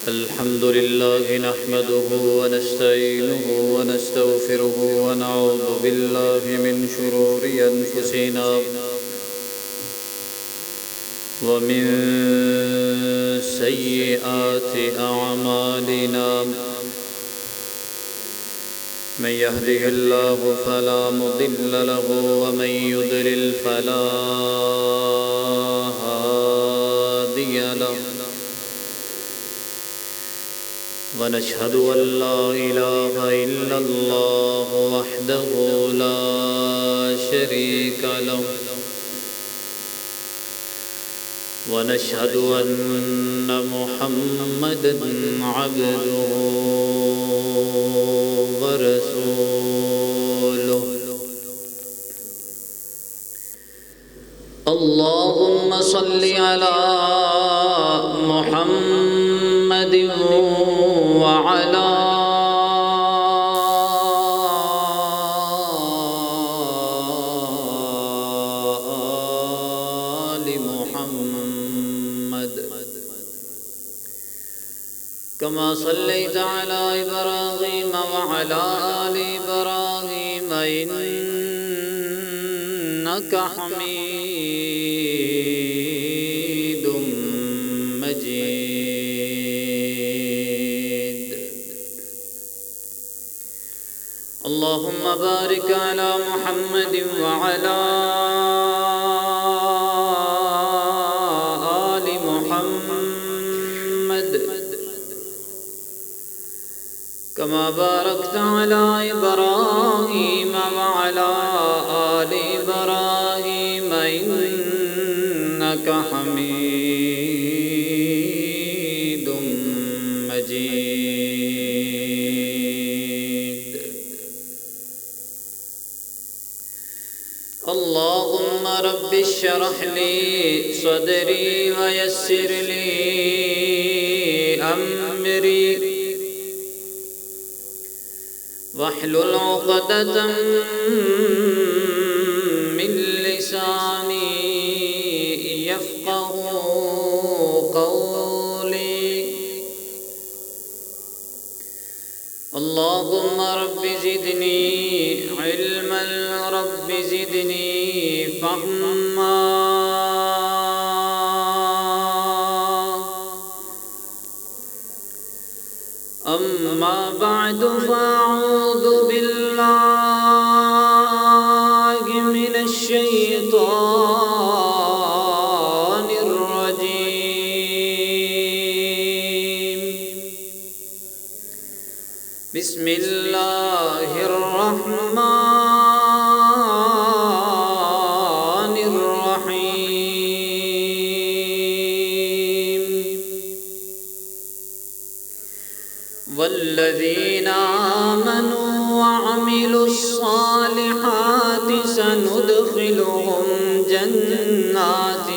الحمد لله نحمده ونستعينه ونستغفره ونعوذ بالله من شرور أنفسنا ومن سيئات أعمالنا من يهده الله فلا مضل له ومن يضلل فلا هادي له ونشهد أن لا إله إلا الله وحده لا شريك له ونشهد أن محمدًا عبده ورسوله اللهم صل على محمد وعلى آل محمد كما صليت على إبراهيم وعلى آل إبراهيم إنك حميد مجيد اللهم بارك على محمد وعلى آل محمد كما باركت على إبراهيم وعلى آل إبراهيم إنك حميد مجيد اللهم رب اشرح لي صدري ويسر لي أمري واحلل عقدة من لساني يفقه قولي اللهم رب زدني علما رب زدني فهما أما بعد فأعوذ بالله من الشيطان الرجيم بسم الله الرحمن الرحيم والذين آمنوا وعملوا الصالحات سندخلهم جنات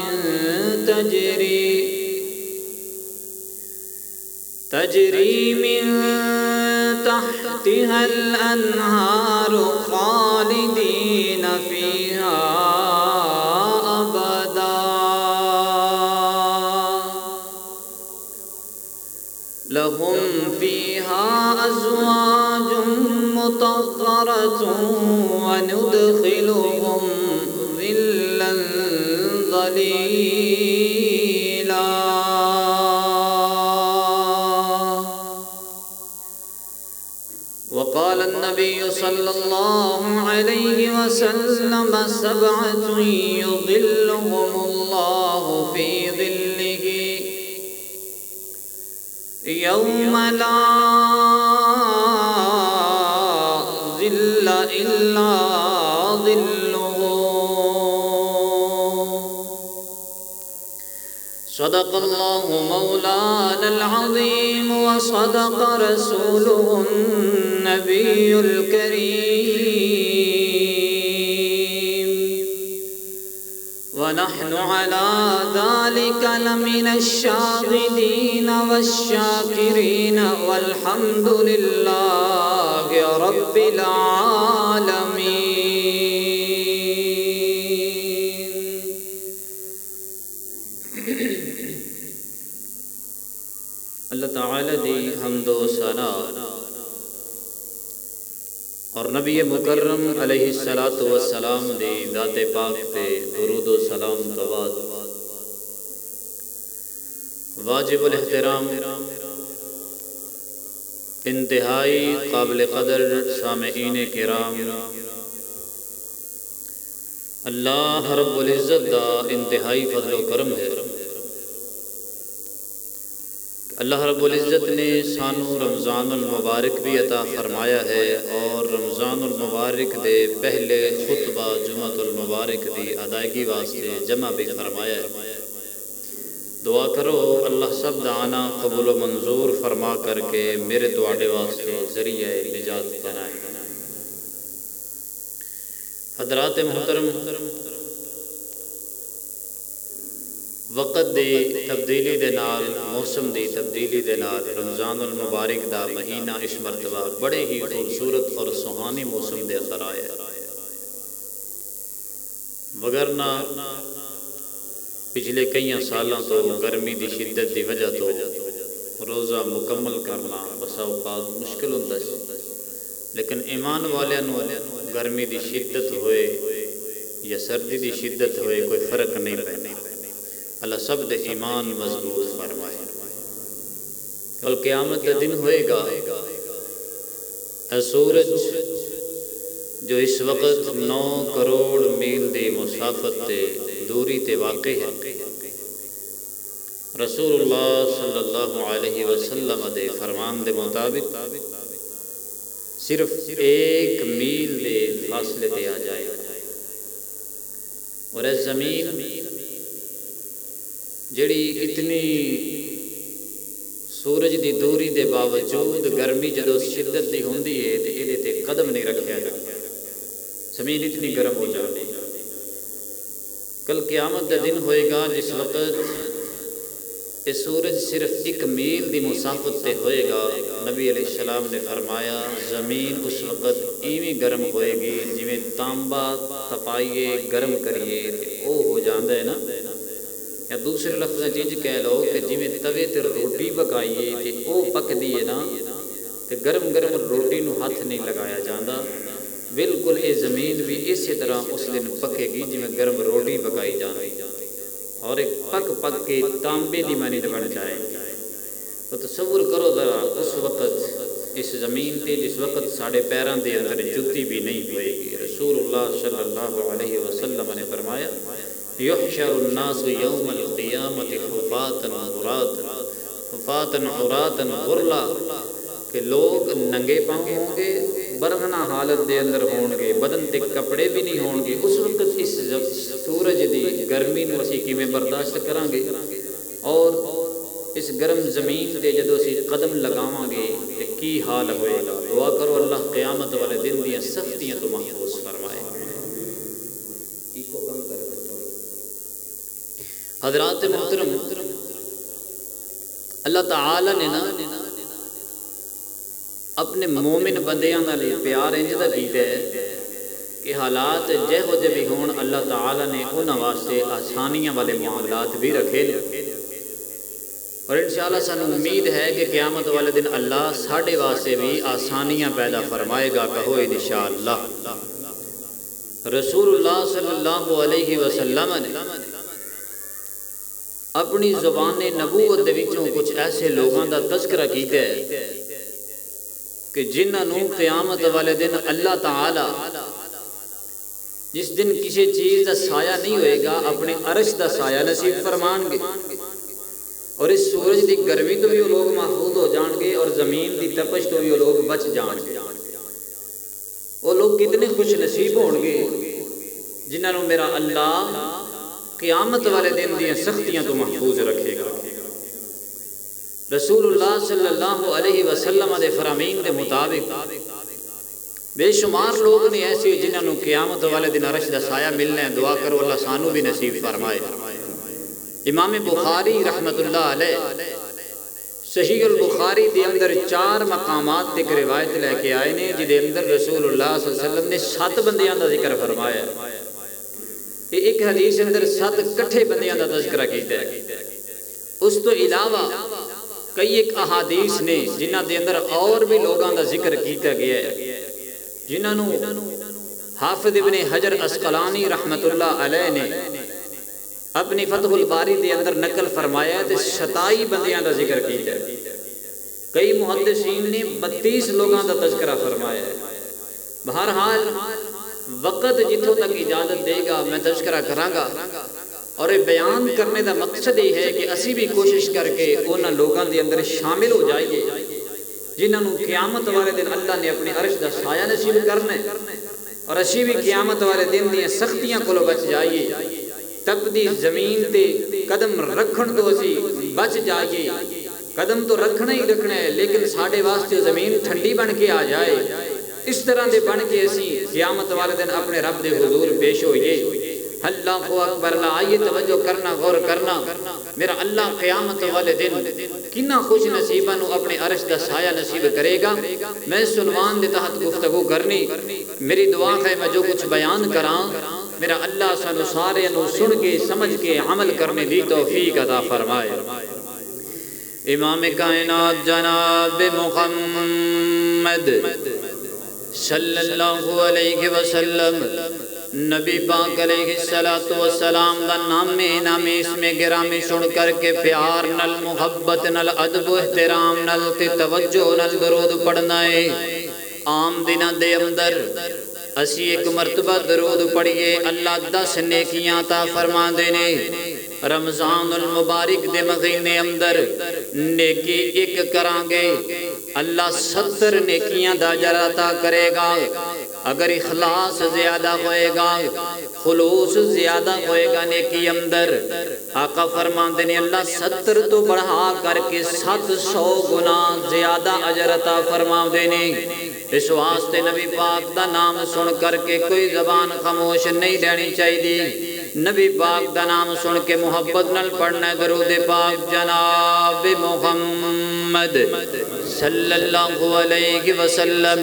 تجري من تحتها الأنهار خالدين فيها أبدا لهم فيها أزواج مطهرة وندخلهم ظلا ظليلا وقال النبي صلى الله عليه وسلم 7 يظلهم الله في ظله يوم لا ظل إلا ظله صدق الله مولانا العظيم وصدق رسوله النبي الكريم ونحن على ذلك لمن الشاهدين والشاكرين والحمد لله رب العالمين اللہ تعالی دی حمد و ثنا اور نبی مکرم علیہ الصلاۃ والسلام دی ذات پاک تے درود و سلام تو بعد واجب الاحترام انتہائی قابل قدر سامعین کرام، اللہ رب العزت دا انتہائی فضل و کرم ہے۔ اللہ رب العزت نے سانو رمضان المبارک بھی عطا فرمایا ہے، اور رمضان المبارک دے پہلے خطبہ جمعۃ المبارک دی ادائیگی واسطے جمع بھی فرمایا ہے۔ دعا کرو اللہ سب دعانا قبول و منظور فرما کر کے میرے دعاڑے واسطے ذریعہ نجات بنائے۔ حضرات محترم، وقت دی تبدیلی دے نال، موسم دی تبدیلی دے نال رمضان المبارک دا مہینہ اس مرتبہ بڑے ہی خوبصورت اور سہانی موسم دے اثر آیا ہے، وگرنہ پچھلے کئی سالاں تو گرمی دی شدت دی وجہ تو روزہ مکمل کرنا بسا اوقات مشکل ہوندا سی، لیکن ایمان والیاں نو گرمی دی شدت ہوئے یا سردی دی شدت ہوئے کوئی فرق نہیں پہنے۔ اللہ سب دے ایمان مضبوط فرمائے۔ کل قیامت کا دن ہوئے گا، سورج جو اس وقت 9 کروڑ میل دی مسافت تے دوری تے واقع ہے، رسول اللہ صلی اللہ علیہ وسلم دے فرمان دے مطابق صرف 1 میل دے فاصلے تے آ جائے گا، اور اس زمین جڑی اتنی سورج دی دوری دے باوجود گرمی جدو شدت دی ہوندی ہے تے ایدے تے قدم نہیں رکھیا جاتا، زمین اتنی گرم ہو جاتی۔ کل قیامت کا دن ہوئے گا جس وقت یہ سورج صرف 1 میل دی مسافت تے ہوئے گا، نبی علیہ السلام نے فرمایا زمین اس وقت ایویں گرم ہوئے گی جویں تانبا تپائیے گرم کریے تے او ہو جاندا ہے نا، یا دوسرے لفظ چیز کہہ لو کہ جویں توے تے روٹی پکائیے تے او پکدی ہے نا، تے گرم گرم روٹی نو ہاتھ نہیں لگایا جاندا، بالکل یہ زمین بھی اسی طرح اس دن پکے گی جویں گرم روٹی پکائی جاندی، اور ایک پک پک کے تانبے دی مانند بن جائے۔ تو تصور کرو ذرا اس وقت اس زمین تے جس وقت ساڑھے پیراں دے اندر جُتی بھی نہیں ہوئے گی۔ رسول اللہ صلی اللہ علیہ وسلم نے فرمایا یحشر الناس یوم القیامت حفاۃ عراۃ غرلا، کہ لوگ ننگے پاؤں ہوں گے، برہنہ حالت دے اندر ہون گے، بدن تے کپڑے بھی نہیں ہون گے۔ اس وقت اس سورج دی گرمی نو اسی کیویں برداشت کران گے، اور اس گرم زمین تے جدو اسی قدم لگاواں گے تے کی حال ہوئے گا۔ دعا کرو اللہ قیامت والے دن دیاں سختیاں تو محفوظ فرمائے۔ حضرات محترم، اللہ تعالی نے نا اپنے مومن بندیاں نال پیار انج دا کیتا ہے کہ حالات جہو جے بھی ہون اللہ تعالی نے انہاں واسطے آسانیاں والے معاملات بھی رکھے، اور انشاءاللہ سانو امید ہے کہ قیامت والے دن اللہ ساڈے واسطے بھی آسانیاں پیدا فرمائے گا، کہو انشاءاللہ۔ رسول اللہ صلی اللہ علیہ وسلم نے اپنی زبان نبوت دے وچوں کچھ ایسے لوگاں دا تذکرہ کیتا ہے کہ جنہاں نوں قیامت والے دن اللہ تعالی جس دن کسی چیز دا سایہ نہیں ہوئے گا اپنے عرش دا سایہ نصیب فرمان گے، اور اس سورج دی گرمی تو بھی وہ لوگ محفوظ ہو جان گے، اور زمین دی تپش تو بھی وہ لوگ بچ جان گے۔ وہ لوگ کتنے خوش نصیب ہون گے جنہاں نوں میرا اللہ قیامت والے دن دیاں سختیاں تو محفوظ رکھے گا۔ رسول اللہ صلی اللہ علیہ وسلم دے فرامین دے مطابق بے شمار لوگ نے ایسے جنہاں نوں قیامت والے دن عرش دا سایہ ملنا ہے۔ دعا کرو اللہ سانو بھی نصیب فرمائے۔ امام بخاری رحمت اللہ علیہ صحیح البخاری دے اندر 4 مقامات تک روایت لے کے آئے نے، جدے اندر رسول اللہ صلی اللہ علیہ وسلم نے 7 بندیاں دا ذکر فرمایا۔ ایک حدیث اندر 7 کٹھے بندیاں دا تذکرہ کیتا ہے. اس تو علاوہ کئی ایک احادیث نے جنہاں دے اندر اور بھی لوگاں دا ذکر کیتا گیا ہے، جنہاں نو حافظ ابن حجر اسقلانی رحمت اللہ علیہ نے اپنی فتح الباری دے اندر نقل فرمایا ہے تے 27 بندیاں دا ذکر کیتا ہے. کئی محدثین نے 32 لوگاں دا تذکرہ فرمایا ہے. بہرحال وقت جتوں تک اجازت دے گا میں تذکرہ کراں گا، اور بیان کرنے دا مقصد یہ ہے کہ اسی بھی کوشش کر کے انہاں لوگاں دے اندر شامل ہو جائیے جنہاں نوں قیامت والے دن اللہ نے اپنے عرش دا سایہ نصیب کرنا ہے، اور اسی بھی قیامت والے دن دی سختیاں کولوں بچ جائیے. تپدی زمین تے قدم رکھن تو اسی بچ جائیے. قدم تو رکھنا ہی رکھنا ہے، لیکن ساڈے واسطے زمین ٹھنڈی بن کے آ جائے، اس طرح دے بن کے اسی قیامت والے دن اپنے رب دے حضور پیش ہوئیے. اللہ اکبر. لا آئیے توجہ کرنا، غور کرنا. میرا اللہ قیامت والے دن کنا خوش نصیباں نو اپنے عرش دا سایہ نصیب کرے گا. میں اس عنوان دے تحت گفتگو کرنی. میری دعا ہے میں جو کچھ بیان کراں میرا اللہ سانو سارے نو سن کے سمجھ کے عمل کرنے دی توفیق عطا فرمائے. امام کائنات جناب محمد صلی اللہ علیہ وسلم نبی پاک علیہ السلام دا نام اسم گرامی سن کر کے پیار نل محبت نل ادب و احترام نل تے توجہ نل درود پڑھنا ہے. عام دنہ دے اندر اسی ایک مرتبہ درود پڑھئے اللہ 10 نیکیاں عطا فرما دینے. رمضان المبارک دے مہینے اندر نیکی ایک کرانگے اللہ 70 نیکیاں دا اجر عطا کرے گا. اگر اخلاص زیادہ ہوئے گا، خلوص زیادہ ہوئے گا نیکی اندر، آقا فرماندے نے اللہ 70 تو بڑھا کر کے 700 گنا زیادہ اجر عطا فرما دینے. اس واسطے نبی پاک دا نام سن کر کے کوئی زبان خاموش نہیں رہنی چاہیے. نبی پاک دا نام سن کے محبت نال پڑھنا درود پاک جناب محمد صلی اللہ علیہ وسلم.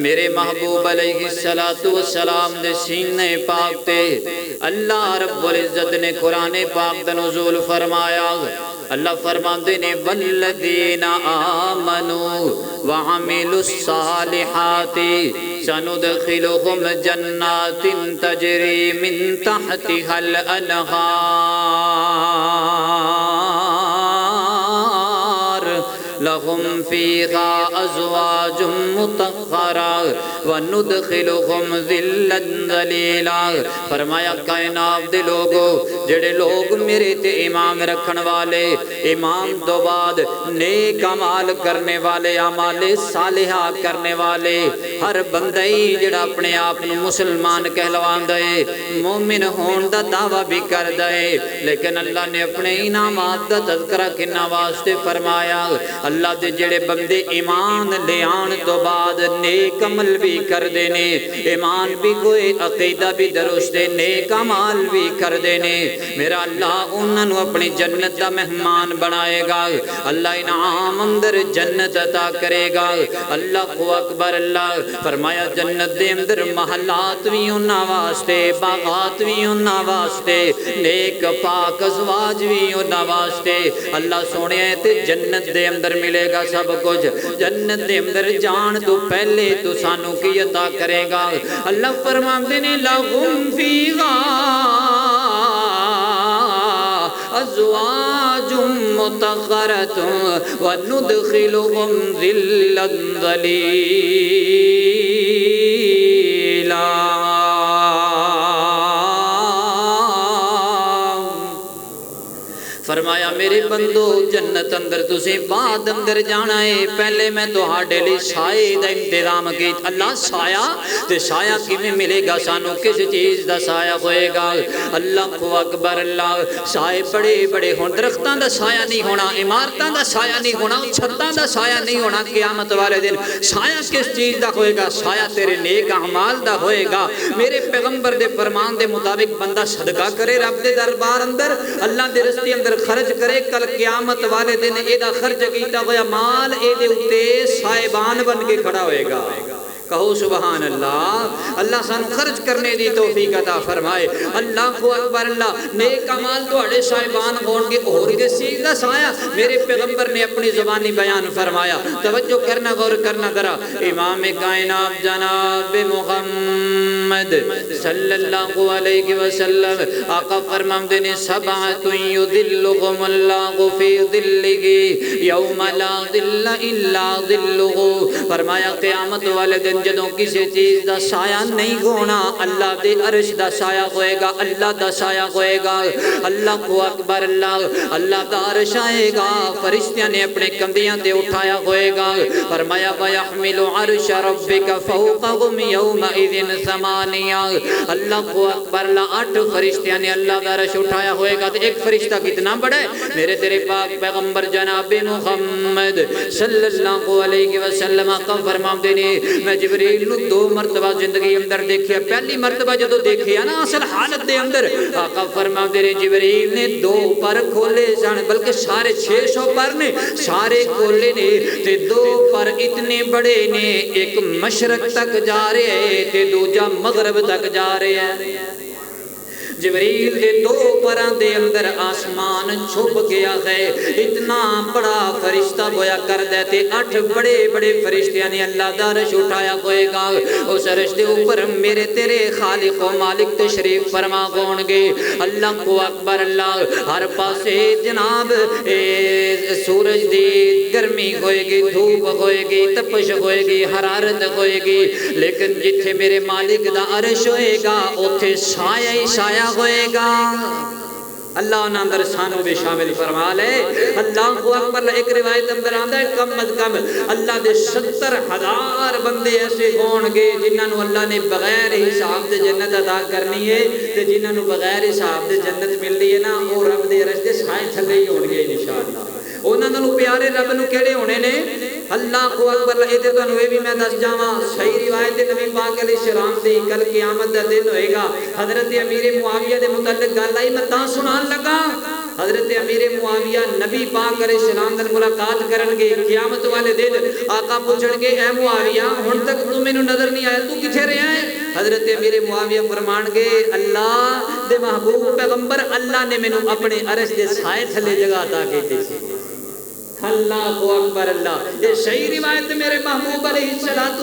میرے محبوب علیہ السلام دے سینے پاک تے اللہ رب العزت نے قرآن پاک دا نزول فرمایا. اللہ فرماندے نے والذین آمنوا وعملوا الصالحات سندخلهم جنات تجری من تحتها الانہار لهم فيها ازواج مطهرة وندخلهم ذلا ذلیلا. فرمایا کائنات دے لوگو جڑے لوگ میرے تے ایمان رکھن والے، ایمان تو بعد نیک اعمال کرنے والے، اعمال صالحہ کرنے والے، ہر بندائی جڑا اپنے آپ مسلمان کہلواندا ہے، مومن ہون دا دعویٰ بھی کردا ہے، لیکن اللہ نے اپنے انعامات دا تذکرہ کنا واسطے فرمایا. اللہ دے جڑے بندے ایمان لے آن تو بعد نیک عمل بھی کر دینے، ایمان بھی کوئی عقیدہ بھی درست نیک عمل بھی کر دینے، میرا اللہ انہوں اپنی جنت دا مہمان بنائے گا. اللہ انعام اندر جنت عطا کرے گا. اللہ اکبر. اللہ فرمایا جنت دے اندر محلات بھی انہاں واسطے، باغات بھی انہاں واسطے، نیک پاک ازواج بھی انہاں واسطے. اللہ سونے تے جنت دے اندر ملے گا سب کچھ. جنت دے اندر جان تو پہلے تو سانو کی عطا کرے گا. اللہ فرماندے نے لہم فیہا ازواج مطہرۃ وندخلہم ذلا ذلیلا. فرمایا میرے بندو جنت اندر تسی بعد اندر جانا ہے، پہلے میں تو ہاڑے لی سائے دا انتظام کی. اللہ سایہ تے سایہ کی میں ملے گا سانو کس چیز دا سایہ ہوئے گا. اللہ کو اکبر. اللہ سائے بڑے بڑے ہون، درختان دا سایہ نہیں ہونا، عمارتان دا سایہ نہیں ہونا، چھتان دا سایہ نہیں ہونا. قیامت والے دن سایہ کس چیز دا ہوئے گا؟ سایہ تیرے نیک اعمال دا ہوئے گا. میرے پیغمبر دے فرمان دے مطابق بندہ صدقہ کرے رب دے دربار اندر، اللہ دے رستے اندر خرچ کرے، کل قیامت والے دن ایدہ خرچ کیتا ہویا مال ایدے اتے سائبان بن کے کھڑا ہوئے گا. کہو سبحان اللہ۔ اللہ سانو خرچ کرنے دی توفیق عطا فرمائے۔ اللہ اکبر اللہ۔ نیک اعمال تواڈے صاحبان ہون گے اور کسی دا سایہ میرے پیغمبر نے اپنی زبانی بیان فرمایا۔ توجہ کرنا، غور کرنا ذرا۔ امام کائنات جناب محمد صلی اللہ علیہ وسلم آقا فرماتے ہیں سبعۃ یذلہم اللہ فی ظلہ یوم لا ظل الا ظلہ۔ فرمایا قیامت والے دن جدوں کسی چیز دا سایہ نہیں ہونا، اللہ دے عرش دا سایہ ہوئے گا، اللہ دا سایہ ہوئے گا۔ اللہ کو اکبر اللہ۔ اللہ دا عرش آئے گا، فرشتیاں نے اپنے کندھیاں تے اٹھایا ہوئے گا۔ فرمایا وَيَحْمِلُ عَرْشَ رَبِّكَ فَوْقَهُمْ يَوْمَئِذٍ ثَمَانِيَةٌ۔ اللہ کو اکبر اللہ۔ 8 فرشتیاں نے اللہ دا عرش اٹھایا ہوئے گا۔ تو ایک فرشتہ کتنا بڑا ہے؟ میرے تیرے پاک پیغمبر جناب محمد صلی اللہ علیہ وسلم آقا فرماتے ہیں میں جبریل نو 2 مرتبہ زندگی اندر دیکھیا۔ پہلی مرتبہ جدو دیکھیا نا اصل حالت دے اندر، آقا فرماتے ہیں جبریل نے 2 پر کھولے سن، بلکہ سارے 600 پر نے سارے کھولے نے تے 2 پر اتنے بڑے نے، ایک مشرق تک جا رہے ہیں تے دوجا مغرب تک جا رہے ہیں۔ جبریل دے 2 پران دے اندر آسمان چھپ گیا ہے، اتنا بڑا فرشتہ ہویا کر دیتے 8 بڑے بڑے فرشتیاں نے اللہ دا عرش اٹھایا ہوئے گا۔ اس عرش دے اوپر میرے تیرے خالق و مالک تشریف فرما ہون گے۔ اللہ کو اکبر اللہ۔ ہر پاسے جناب سورج دی گرمی ہوئے گی، دھوپ ہوئے گی، تپش ہوئے گی، حرارت ہوئے گی، لیکن جتھے میرے مالک دا عرش ہوئے گا اتھے سایہ ہی سایہ ہوئے گا۔ اللہ انہاں اندر سانو بھی شامل فرما لے۔ اللہ کو اکبر۔ ایک روایت اندر آندا ہے کم از کم اللہ دے 70,000 بندے ایسے ہون گے جنہاں نو اللہ نے بغیر حساب دے جنت عطا کرنی ہے، تے جنہاں نو بغیر حساب دے جنت ملدی ہے نا وہ رب دے عرش دے سائے تھلے ہی ہون گے انشاءاللہ۔ انہاں نو پیارے رب نو کیڑے ہونے نے؟ اللہ کو اکبر۔ اے تے تانوں اے بھی میں دس جاواں صحیح روایت نبی پاک علیہ السلام دی کل قیامت دا دن ہوئے گا۔ حضرت امیر معاویہ دے متعلق گل آئی میں تاں سنان لگا۔ حضرت امیر معاویہ نبی پاک علیہ السلام دے ملاقات کرن گے قیامت والے دن۔ آقا پوچھن گے اے معاویہ ہن تک تو مینوں نظر نہیں آیا، تو کتھے رہیا ہے؟ حضرت امیر معاویہ فرمان گے اللہ دے محبوب پیغمبر اللہ نے مینوں اپنے عرش دے سائے تھلے جگہ عطا کیتی سی۔ اللہ کو اکبر اللہ۔ یہ صحیح روایت میرے محبوب علیہ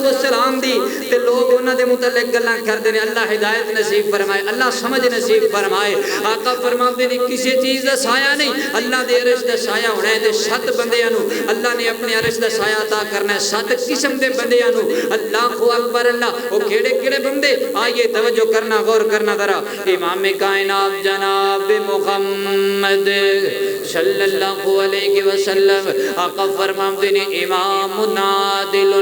السلام دی تے لوگ انہاں دے متعلق گلاں کردے نے۔ اللہ ہدایت نصیب فرمائے، اللہ سمجھ نصیب فرمائے۔ آقا فرماتے نے کسی چیز دا سایہ نہیں، اللہ دے عرش دا سایہ ہونا ہے تے 7 بندیاں نو اللہ نے اپنے عرش دا سایہ عطا کرنا ہے، 7 قسم دے بندیاں نو۔ اللہ کو اکبر اللہ۔ وہ کیڑے کیڑے بندے؟ آئیے توجہ کرنا، غور کرنا ذرا۔ امام کائنات جناب محمد صلی اللہ علیہ وسلم آقا فرماتے ہیں امام عادل،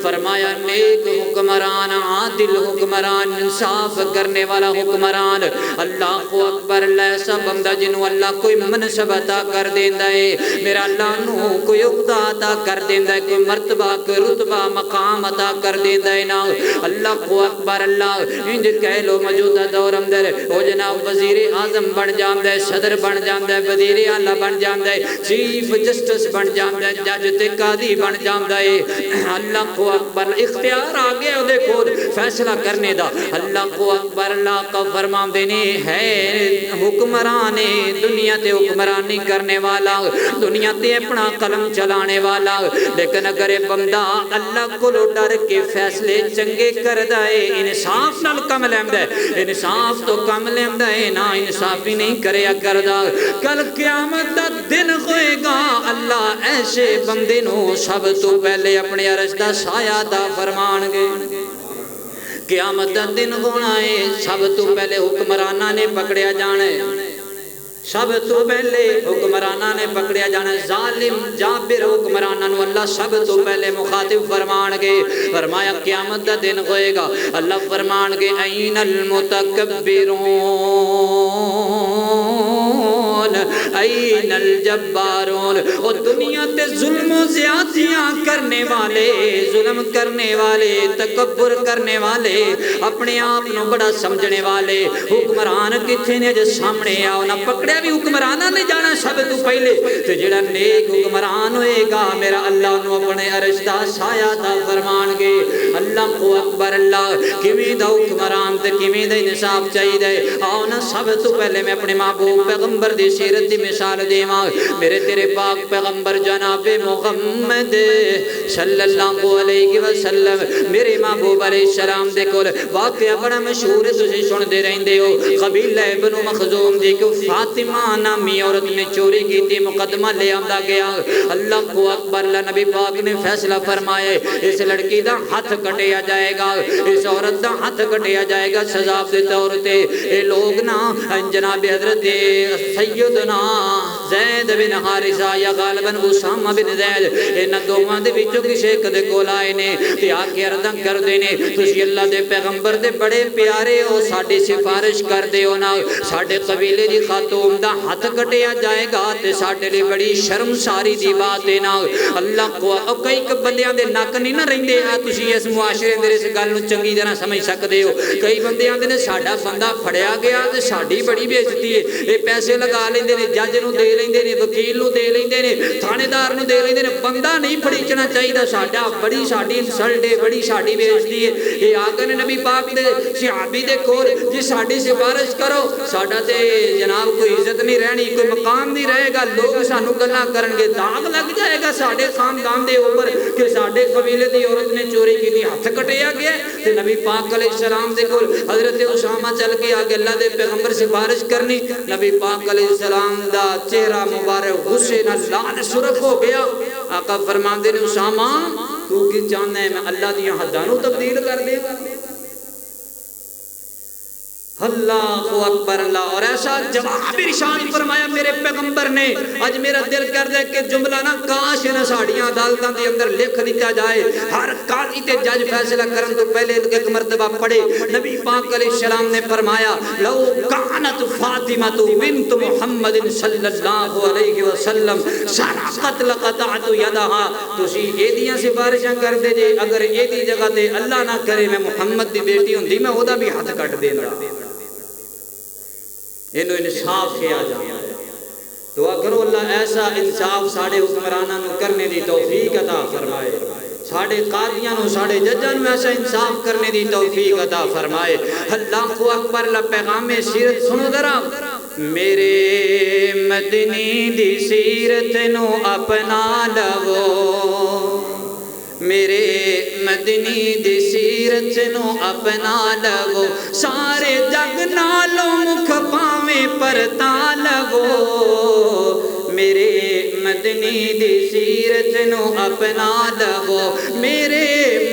فرمایا نیک حکمران، عادل حکمران، انصاف کرنے والا حکمران۔ اللہ کو اکبر اللہ۔ ایسا بندہ جنہوں اللہ کوئی منصب عطا کر دیندہ ہے، میرا اللہ نو کوئی عقدہ عطا کر دیندہ ہے، کوئی مرتبہ کوئی رتبہ مقام عطا کر دیندہ ہے نا۔ اللہ کو اکبر اللہ۔ انج کہہ لو موجودہ دور اندر وہ جناب وزیر اعظم بن جاندہ ہے، صدر بن جاندہ ہے، وزیر اعلیٰ بن جاندہ ہے، چیف جسٹس بن جاندہ ہے، جج تے قاضی بن جاندہ ہے۔ اللہ کو اکبر۔ اختیار آگے دے کھول فیصلہ کرنے دا۔ اللہ کو اکبر اللہ کا فرمان دینے ہے حکمران دنیا تے حکمرانی کرنے والا، دنیا تے اپنا قلم چلانے والا، لیکن اگر یہ بندہ اللہ کو ڈر کے فیصلے چنگے کردہ ہے، انصاف نال کم لیندہ ہے، انصاف تو کم لیندہ ہے نا انصافی نہیں کرے کردہ، کل قیامت دا دن ہوئے گا اللہ ایسے بندے نو سب تو پہلے اپنے عرش دا سایہ عطا فرمان گے۔ قیامت دا دن ہونا ہے، سب تو پہلے حکمرانہ نے پکڑیا جانا ہے، سب تو پہلے حکمرانہ نے پکڑیا جانا ہے، ظالم جابر حکمرانہ نو اللہ سب تو پہلے مخاطب فرمان گے۔ فرمایا قیامت دا دن ہوئے گا، اللہ فرمان گے این المتکبرون این الجبارون، وہ دنیا تے ظلم و زیادتیاں کرنے والے، ظلم کرنے والے، تکبر کرنے والے، اپنے آپ نو بڑا سمجھنے والے حکمران کتھے نے جو سامنے آؤ نہ پکڑیا بھی حکمرانہ نے جانا سب تو پہلے، تو جڑا نیک حکمران ہوئے گا میرا اللہ انہوں اپنے عرش دا سایہ دا فرمان گے۔ اللہ کو اکبر، اللہ کمی دا حکمران تے کمی دا انصاف چاہی دے۔ آؤ نا سب تو پہلے میں اپنے محبوب پیغمبر دی سیرت دی مثال دے ماں، میرے تیرے پاک پیغمبر جناب محمد صلی اللہ علیہ وسلم، میرے محبوب علیہ السلام دے کول واقعہ بڑا مشہور ہے، تسی سن دے رہن دے ہو۔ قبیلہ ابن مخزوم دی کہ فاطمہ نامی عورت نے چوری کی تھی، مقدمہ لے آمدہ گیا۔ اللہ کو اکبر، اللہ نبی پاک نے فیصلہ فرمائے اس لڑکی دا ہاتھ کٹیا جائے گا، اس عورت دا ہاتھ کٹیا جائے گا سزا دے طور تے۔ اے لوگ نا جناب حضرت سیدنا زید بن حارثہ یا غالباً اسامہ بن زید انہاں دوواں دے وچوں کسے ایک دے کول آئے نے تے آ کے عرضاں کردے نے تسی اللہ دے پیغمبر دے بڑے پیارے ہو، ساڈی سفارش کر دے ہو نا، ساڈے قبیلے دی خاتون دا ہاتھ کٹیا جائے گا تے ساڈے لئی بڑی شرم ساری دی بات ہے نا۔ اللہ کو کئی بندیاں دے نک نہیں نہ رہندے، تسی اس معاشرے اندر اس گل نوں چنگی طرح سمجھ سکدے ہو۔ کئی بندیاں دے نے ساڈا بندہ پھڑیا گیا تے ساڈی بڑی بےعزتی ہے، اے پیسے لگا لیندے نے، جج نوں دے لیندے نے، وکیل نوں دے لیندے نے، تھانے دار نوں دے لیندے نے، بندہ نہیں پھڑیچنا چاہیے، ساڈا بڑی ساڈی انسلٹ ہے، بڑی ساڈی بےعزتی ہے۔ اے آگے نے نبی پاک دے صحابی دے کول جی ساڈی سفارش کرو، ساڈا تے جناب کوئی عزت نہیں رہنی، کوئی مقام نہیں رہے گا، لوگ سانوں گلاں کرن گے، داغ لگ جائے گا ساڈے خاندان دے اوپر کہ ساڈے قبیلے دی عورت نے چوری کی تھی، ہاتھ کٹیا گیا۔ تے نبی پاک علیہ السلام دے کول حضرت اسامہ چل کے آگے اللہ دے پیغمبر سفارش کرنی، نبی پاک علیہ السلام دا چہرہ مبارک غصے نال لال سرخ ہو گیا۔ آقا فرماندے نے اسامہ تو کی چاہنا ہے میں اللہ دی حداں نوں تبدیل کر دے؟ اللہ اکبر، اللہ، اور ایسا جواب ارشاد فرمایا میرے پیغمبر نے۔ آج میرا دل کر دے کہ جملہ نہ کاش نہ ساڑیاں عدالتاں دے اندر لکھ دیا جائے، ہر قاضی تے جج فیصلہ کرن تو پہلے ایک مرتبہ پڑھے۔ نبی پاک علیہ السلام نے فرمایا لو کانت فاطمہ بنت محمد صلی اللہ علیہ وسلم سرقت لقطعت یدها، تسی ایدیاں سفارشاں کر دے جے، اگر ایدی جگہ تے اللہ نہ کرے میں محمد دی بیٹی ہوندی میں اودا بھی ہاتھ کٹ دیندا۔ انہوں انصاف کیا جانا ہے، دعا کرو اللہ ایسا انصاف ساڑے حکمرانہ نو کرنے دی توفیق عطا فرمائے، ساڑے قاضیاں نو ساڑے ججاں نو ایسا انصاف کرنے دی توفیق عطا فرمائے۔ اللہ کو اکبر، اللہ پیغام سیرت سنو ذرا، میرے مدنی دی سیرت نو اپنا لو، میرے مدنی دی سیرت نو اپنا لو، سارے جگ نالو مکھ پاویں پرتا لو، میرے مدنی دی سیرت نو اپنا لو، میرے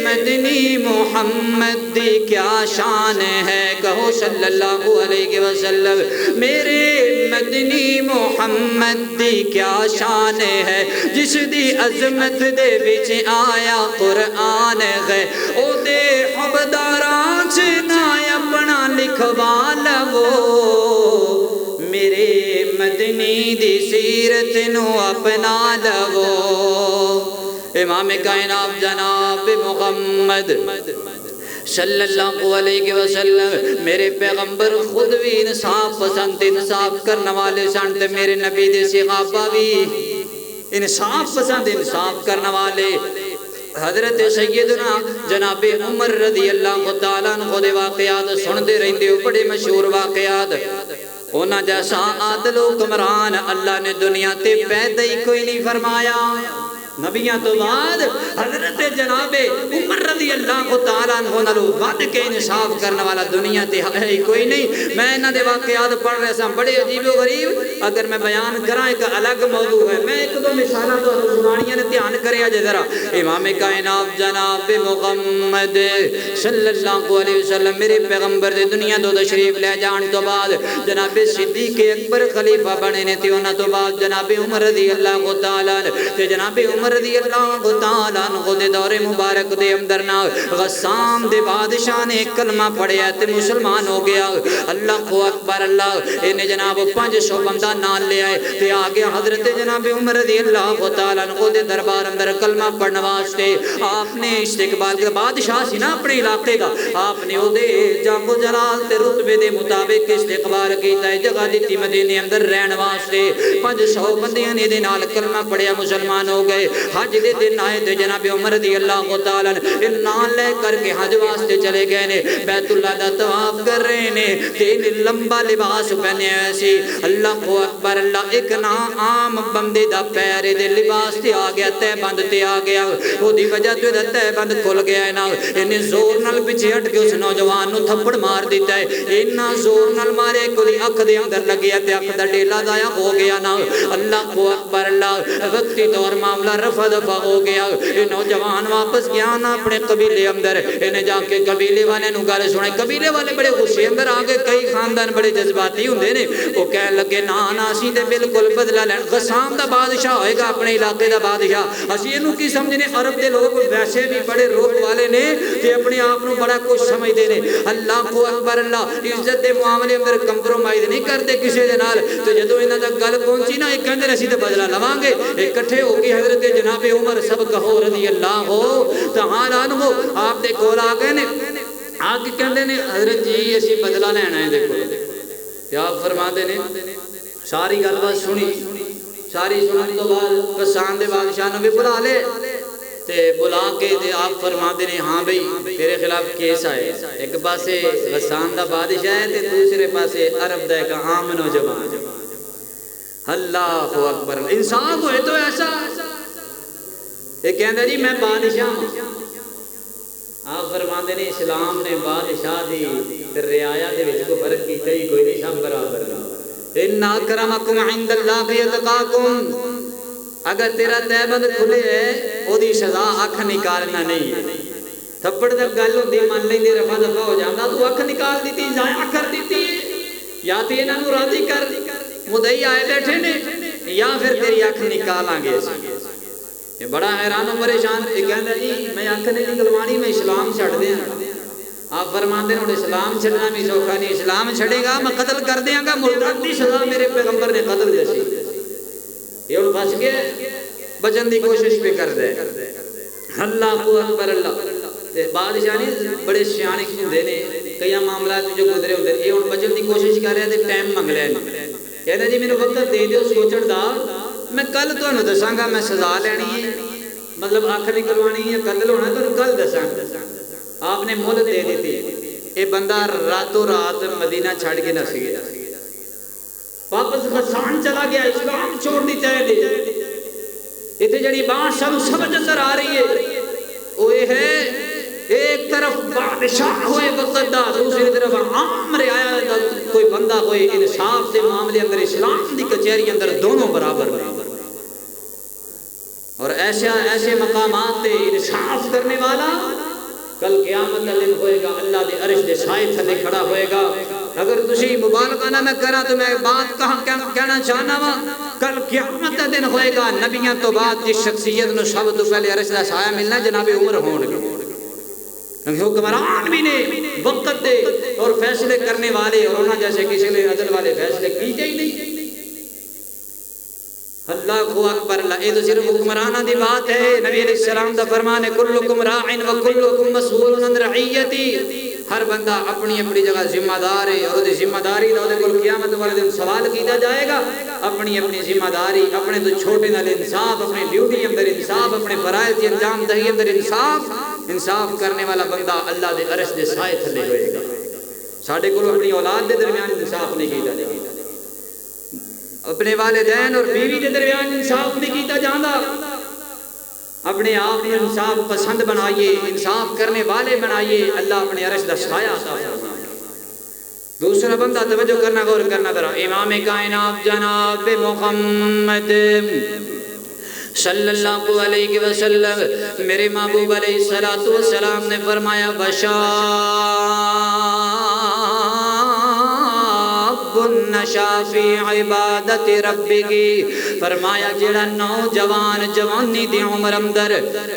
مدنی محمد دی کیا شان ہے، کہو صلی اللہ علیہ وسلم، میرے مدنی محمد دی کیا شان ہے، جس دی عظمت دے وچ آیا قرآن ہے، او دے حبداراں چ نہ اپنا لکھوا لو، میرے مدنی دی سیرت نو اپنا لو۔ امام کائنات جناب محمد صلی اللہ علیہ وسلم میرے پیغمبر خود بھی انصاف پسند، انصاف کرنے والے سن، تے میرے نبی دے صحابہ بھی انصاف پسند، انصاف کرنے والے۔ حضرت سیدنا جناب عمر رضی اللہ تعالیٰ عنہ دے واقعات سندے رہندے ہو، بڑے مشہور واقعات۔ اونا جیسا عادل حکمران اللہ نے دنیا تے پیدا ہی کوئی نہیں فرمایا، نبیاں تو بعد حضرت جناب عمر رضی اللہ تعالیٰ عنہ نالو ود کے انصاف کرنے والا دنیا تے ہے کوئی نہیں۔ میں انہاں دے واقعات پڑھ رہے ساں، بڑے عجیب و غریب، اگر میں بیان کراں ایک الگ موضوع ہے، میں ایک دو مثالاں تو سنانیاں نے، دھیان کریا جے ذرا۔ امام کائنات جناب محمد صلی اللہ علیہ وسلم میرے پیغمبر دے دنیا تو تشریف لے جان تو بعد جناب صدیق اکبر خلیفہ بنے نے، تے انہاں تو بعد جناب عمر رضی اللہ تعالیٰ تے جناب عمر عمر رضی اللہ تعالی عنہ دے دور مبارک دے اندر نا غسان دے بادشاہ نے کلمہ پڑھیا تے مسلمان ہو گیا. اللہ اکبر اللہ. انہیں جناب 500 بندہ نال لے آئے تے آگے حضرت جناب عمر رضی اللہ تعالی عنہ دے دربار اندر کلمہ پڑھنے واسطے آپ نے استقبال کیا. بادشاہ سی نا اپنے علاقے دا, آپ نے او دے جاگو جلال تے رتبے دے مطابق استقبال کیتا ہے, جگہ دیتی مدینے اندر رہن واسطے. 500 بندیاں نے دے نال کلمہ پڑھیا, مسلمان ہو گئے. حج دے دن آئے تے جناب عمر رضی اللہ تعالی عنہ نال لے کر کے حج واسطے چلے گئے نے, بیت اللہ دا طواف کر رہے نے تے لمبا لباس پہنے ایسی. اللہ اکبر اللہ. ایک نا عام بندے دا پیر دے لباس تے آ گیا, تے بند تے آ گیا, او دی وجہ تے دا تے بند کھل گیا ہے نا. انہیں زور نال پیچھے ہٹ کے اس نوجوان نو تھپڑ مار دیتا ہے. اتنا زور نال مارے کوئی اکھ دے اندر لگیا تے اکھ دا ڈیلا ضائع ہو گیا نا. اللہ اکبر اللہ. وقتی طور معاملہ رفع دفع ہو گیا. یہ نوجوان واپس گیا نا اپنے قبیلے اندر. انہیں جا کے قبیلے والے نو گل سنے. قبیلے والے بڑے غصے اندر آ گئے, کئی خاندان بڑے جذباتی ہوندے نے. وہ کہنے لگے نا نا اسی تے بالکل بدلہ لین. غسان دا بادشاہ ہوئے گا اپنے علاقے دا بادشاہ. اسی انہوں کی سمجھنے عرب دے لوگ ویسے بھی بڑے روح والے نے تے اپنے آپ نو بڑا کچھ سمجھ دے نے. اللہ اکبر اللہ. عزت دے معاملے اندر کمپرومائز نہیں کرتے کسی دے نال. تو جدو انہاں دا گل پہنچی نا ایک کہندے اسی تے بدلہ لواں گے. اکٹھے ہو کے حضرت جناب عمر سب کہو رضی اللہ تعالی عنہ آپ دے کول آ گئے نے. آگے کہندے نے حضرت جی اسی بدلہ لینا ہے. دیکھو تے آپ فرماندے نے ساری گل بات سنی. ساری سنن تو بعد غسان دے بادشاہ نو بھی بلا لے تے بلا کے تے آپ فرماندے نے ہاں بھئی تیرے خلاف کیس آئے. ایک پاسے غسان دا بادشاہ ہے تے دوسرے پاسے عرب دا ایک عام نوجوان. اللہ اکبر. انصاف ہوئے تو ایسا. یہ کہندا جی میں بادشاہ ہوں. آپ فرماندے نے اسلام نے بادشاہ دی تے رعایا دے وچ کوئی فرق کیتا ہی کوئی نہیں, سب برابر. ان اکرمکم عند اللہ یتقاکم. اگر تیرا تہبند کھلے ہے او دی سزا اکھ نکالنا نہیں ہے. تھپڑ دا گل ہوندی من لیندے رفع دفع ہو جاندا, تو اکھ نکال دیتی ضائع کر دیتی ہے. یا تے انہاں نو راضی کر مدعی آئے بیٹھے نے یا پھر تیری اکھ نکالاں گے. یہ بڑا حیران و پریشان. یہ کہندا جی میں اکھ نہیں نکلوانی, میں اسلام چھڈ دیاں. آپ فرماندے نے اسلام چھڈنا بھی سوکھا نہیں. اسلام چھڑے گا میں قتل کر دیاں گا. مرتد دی سزا میرے پیغمبر نے قتل جیسی. یہ ہن بچ کے بچن دی کوشش پہ کر دے. اللہ اکبر اللہ. تے بادشاہ نے بڑے سیانے ہوندے نے, کئی معاملات جو گزرے ہوندے. یہ ہن بچن دی کوشش کر رہا تے ٹائم منگ لے. کہندا جی میرے وقت دے دیو سوچن دا, میں کل تانوں دساں گا میں سزا لینی ہے. مطلب اکھ نکلوانی ہے, قتل ہونا تو کل دساں. آپ نے مہلت دے دیتی. یہ بندہ راتوں رات مدینہ چھڑ کے نس گیا. واپس غسان چلا گیا, اسلام چھوڑ دیتا ہے. اتنے جڑی بات سمجھ اندر آ رہی ہے وہ یہ ہے ایک طرف بادشاہ ہوئے وقت دا, دوسری طرف عام رعایا دا کوئی بندہ ہوئے. انصاف دے معاملے اندر اسلام دی کچہری اندر دونوں برابر. اور ایسے مقامات تے انصاف کرنے والا کل قیامت کا دن ہوئے گا, اللہ دے عرش دے سائے تھلے کھڑا ہوئے گا. اگر تسی مبالغہ نہ میں کرا تو میں بات کہنا چاہنا وا, کل قیامت کا دن ہوئے گا. نبیوں تو بعد جس شخصیت نو سب تو پہلے عرش دا سایہ ملنا جناب عمر ہون گے. حکمران بھی نے وقت دے اور فیصلے کرنے والے, اور انہاں جیسے کسی نے عدل والے فیصلے کیتے ہی نہیں. اللہ اکبر اللہ. یہ تو صرف حکمرانہ دی بات ہے. نبی علیہ السلام دا فرمان ہے کلکم راعن وکلکم مسئول عن رعیتی. ہر بندہ اپنی اپنی جگہ ذمہ دار ہے, اور دی ذمہ داری دا کل قیامت والے دن سوال کیتا جائے گا. اپنی اپنی ذمہ داری, اپنے تو چھوٹے نال انصاف, اپنے ڈیوٹی اندر انصاف, اپنے فرائض کی انجام دہی اندر انصاف. انصاف کرنے والا بندہ اللہ دے عرش دے سائے تھلے ہوئے گا. ساڈے کول اپنی اولاد دے درمیان انصاف نہیں کیتا جائے, اپنے والدین اور بیوی کے درمیان انصاف نہیں کیتا جاندہ. اپنے آپ میں انصاف پسند بنائیے, انصاف کرنے والے بنائیے. اللہ اپنے عرش دا سایہ عطا فرمائے. دوسرا بندہ توجہ کرنا, غور کرنا ذرا. امام کائنات جناب محمد صلی اللہ علیہ وسلم میرے محبوب علیہ السلام نے فرمایا نشا فی عبادت ربی کی فرمایا جڑا نوجوان جوانی دی عمر اندر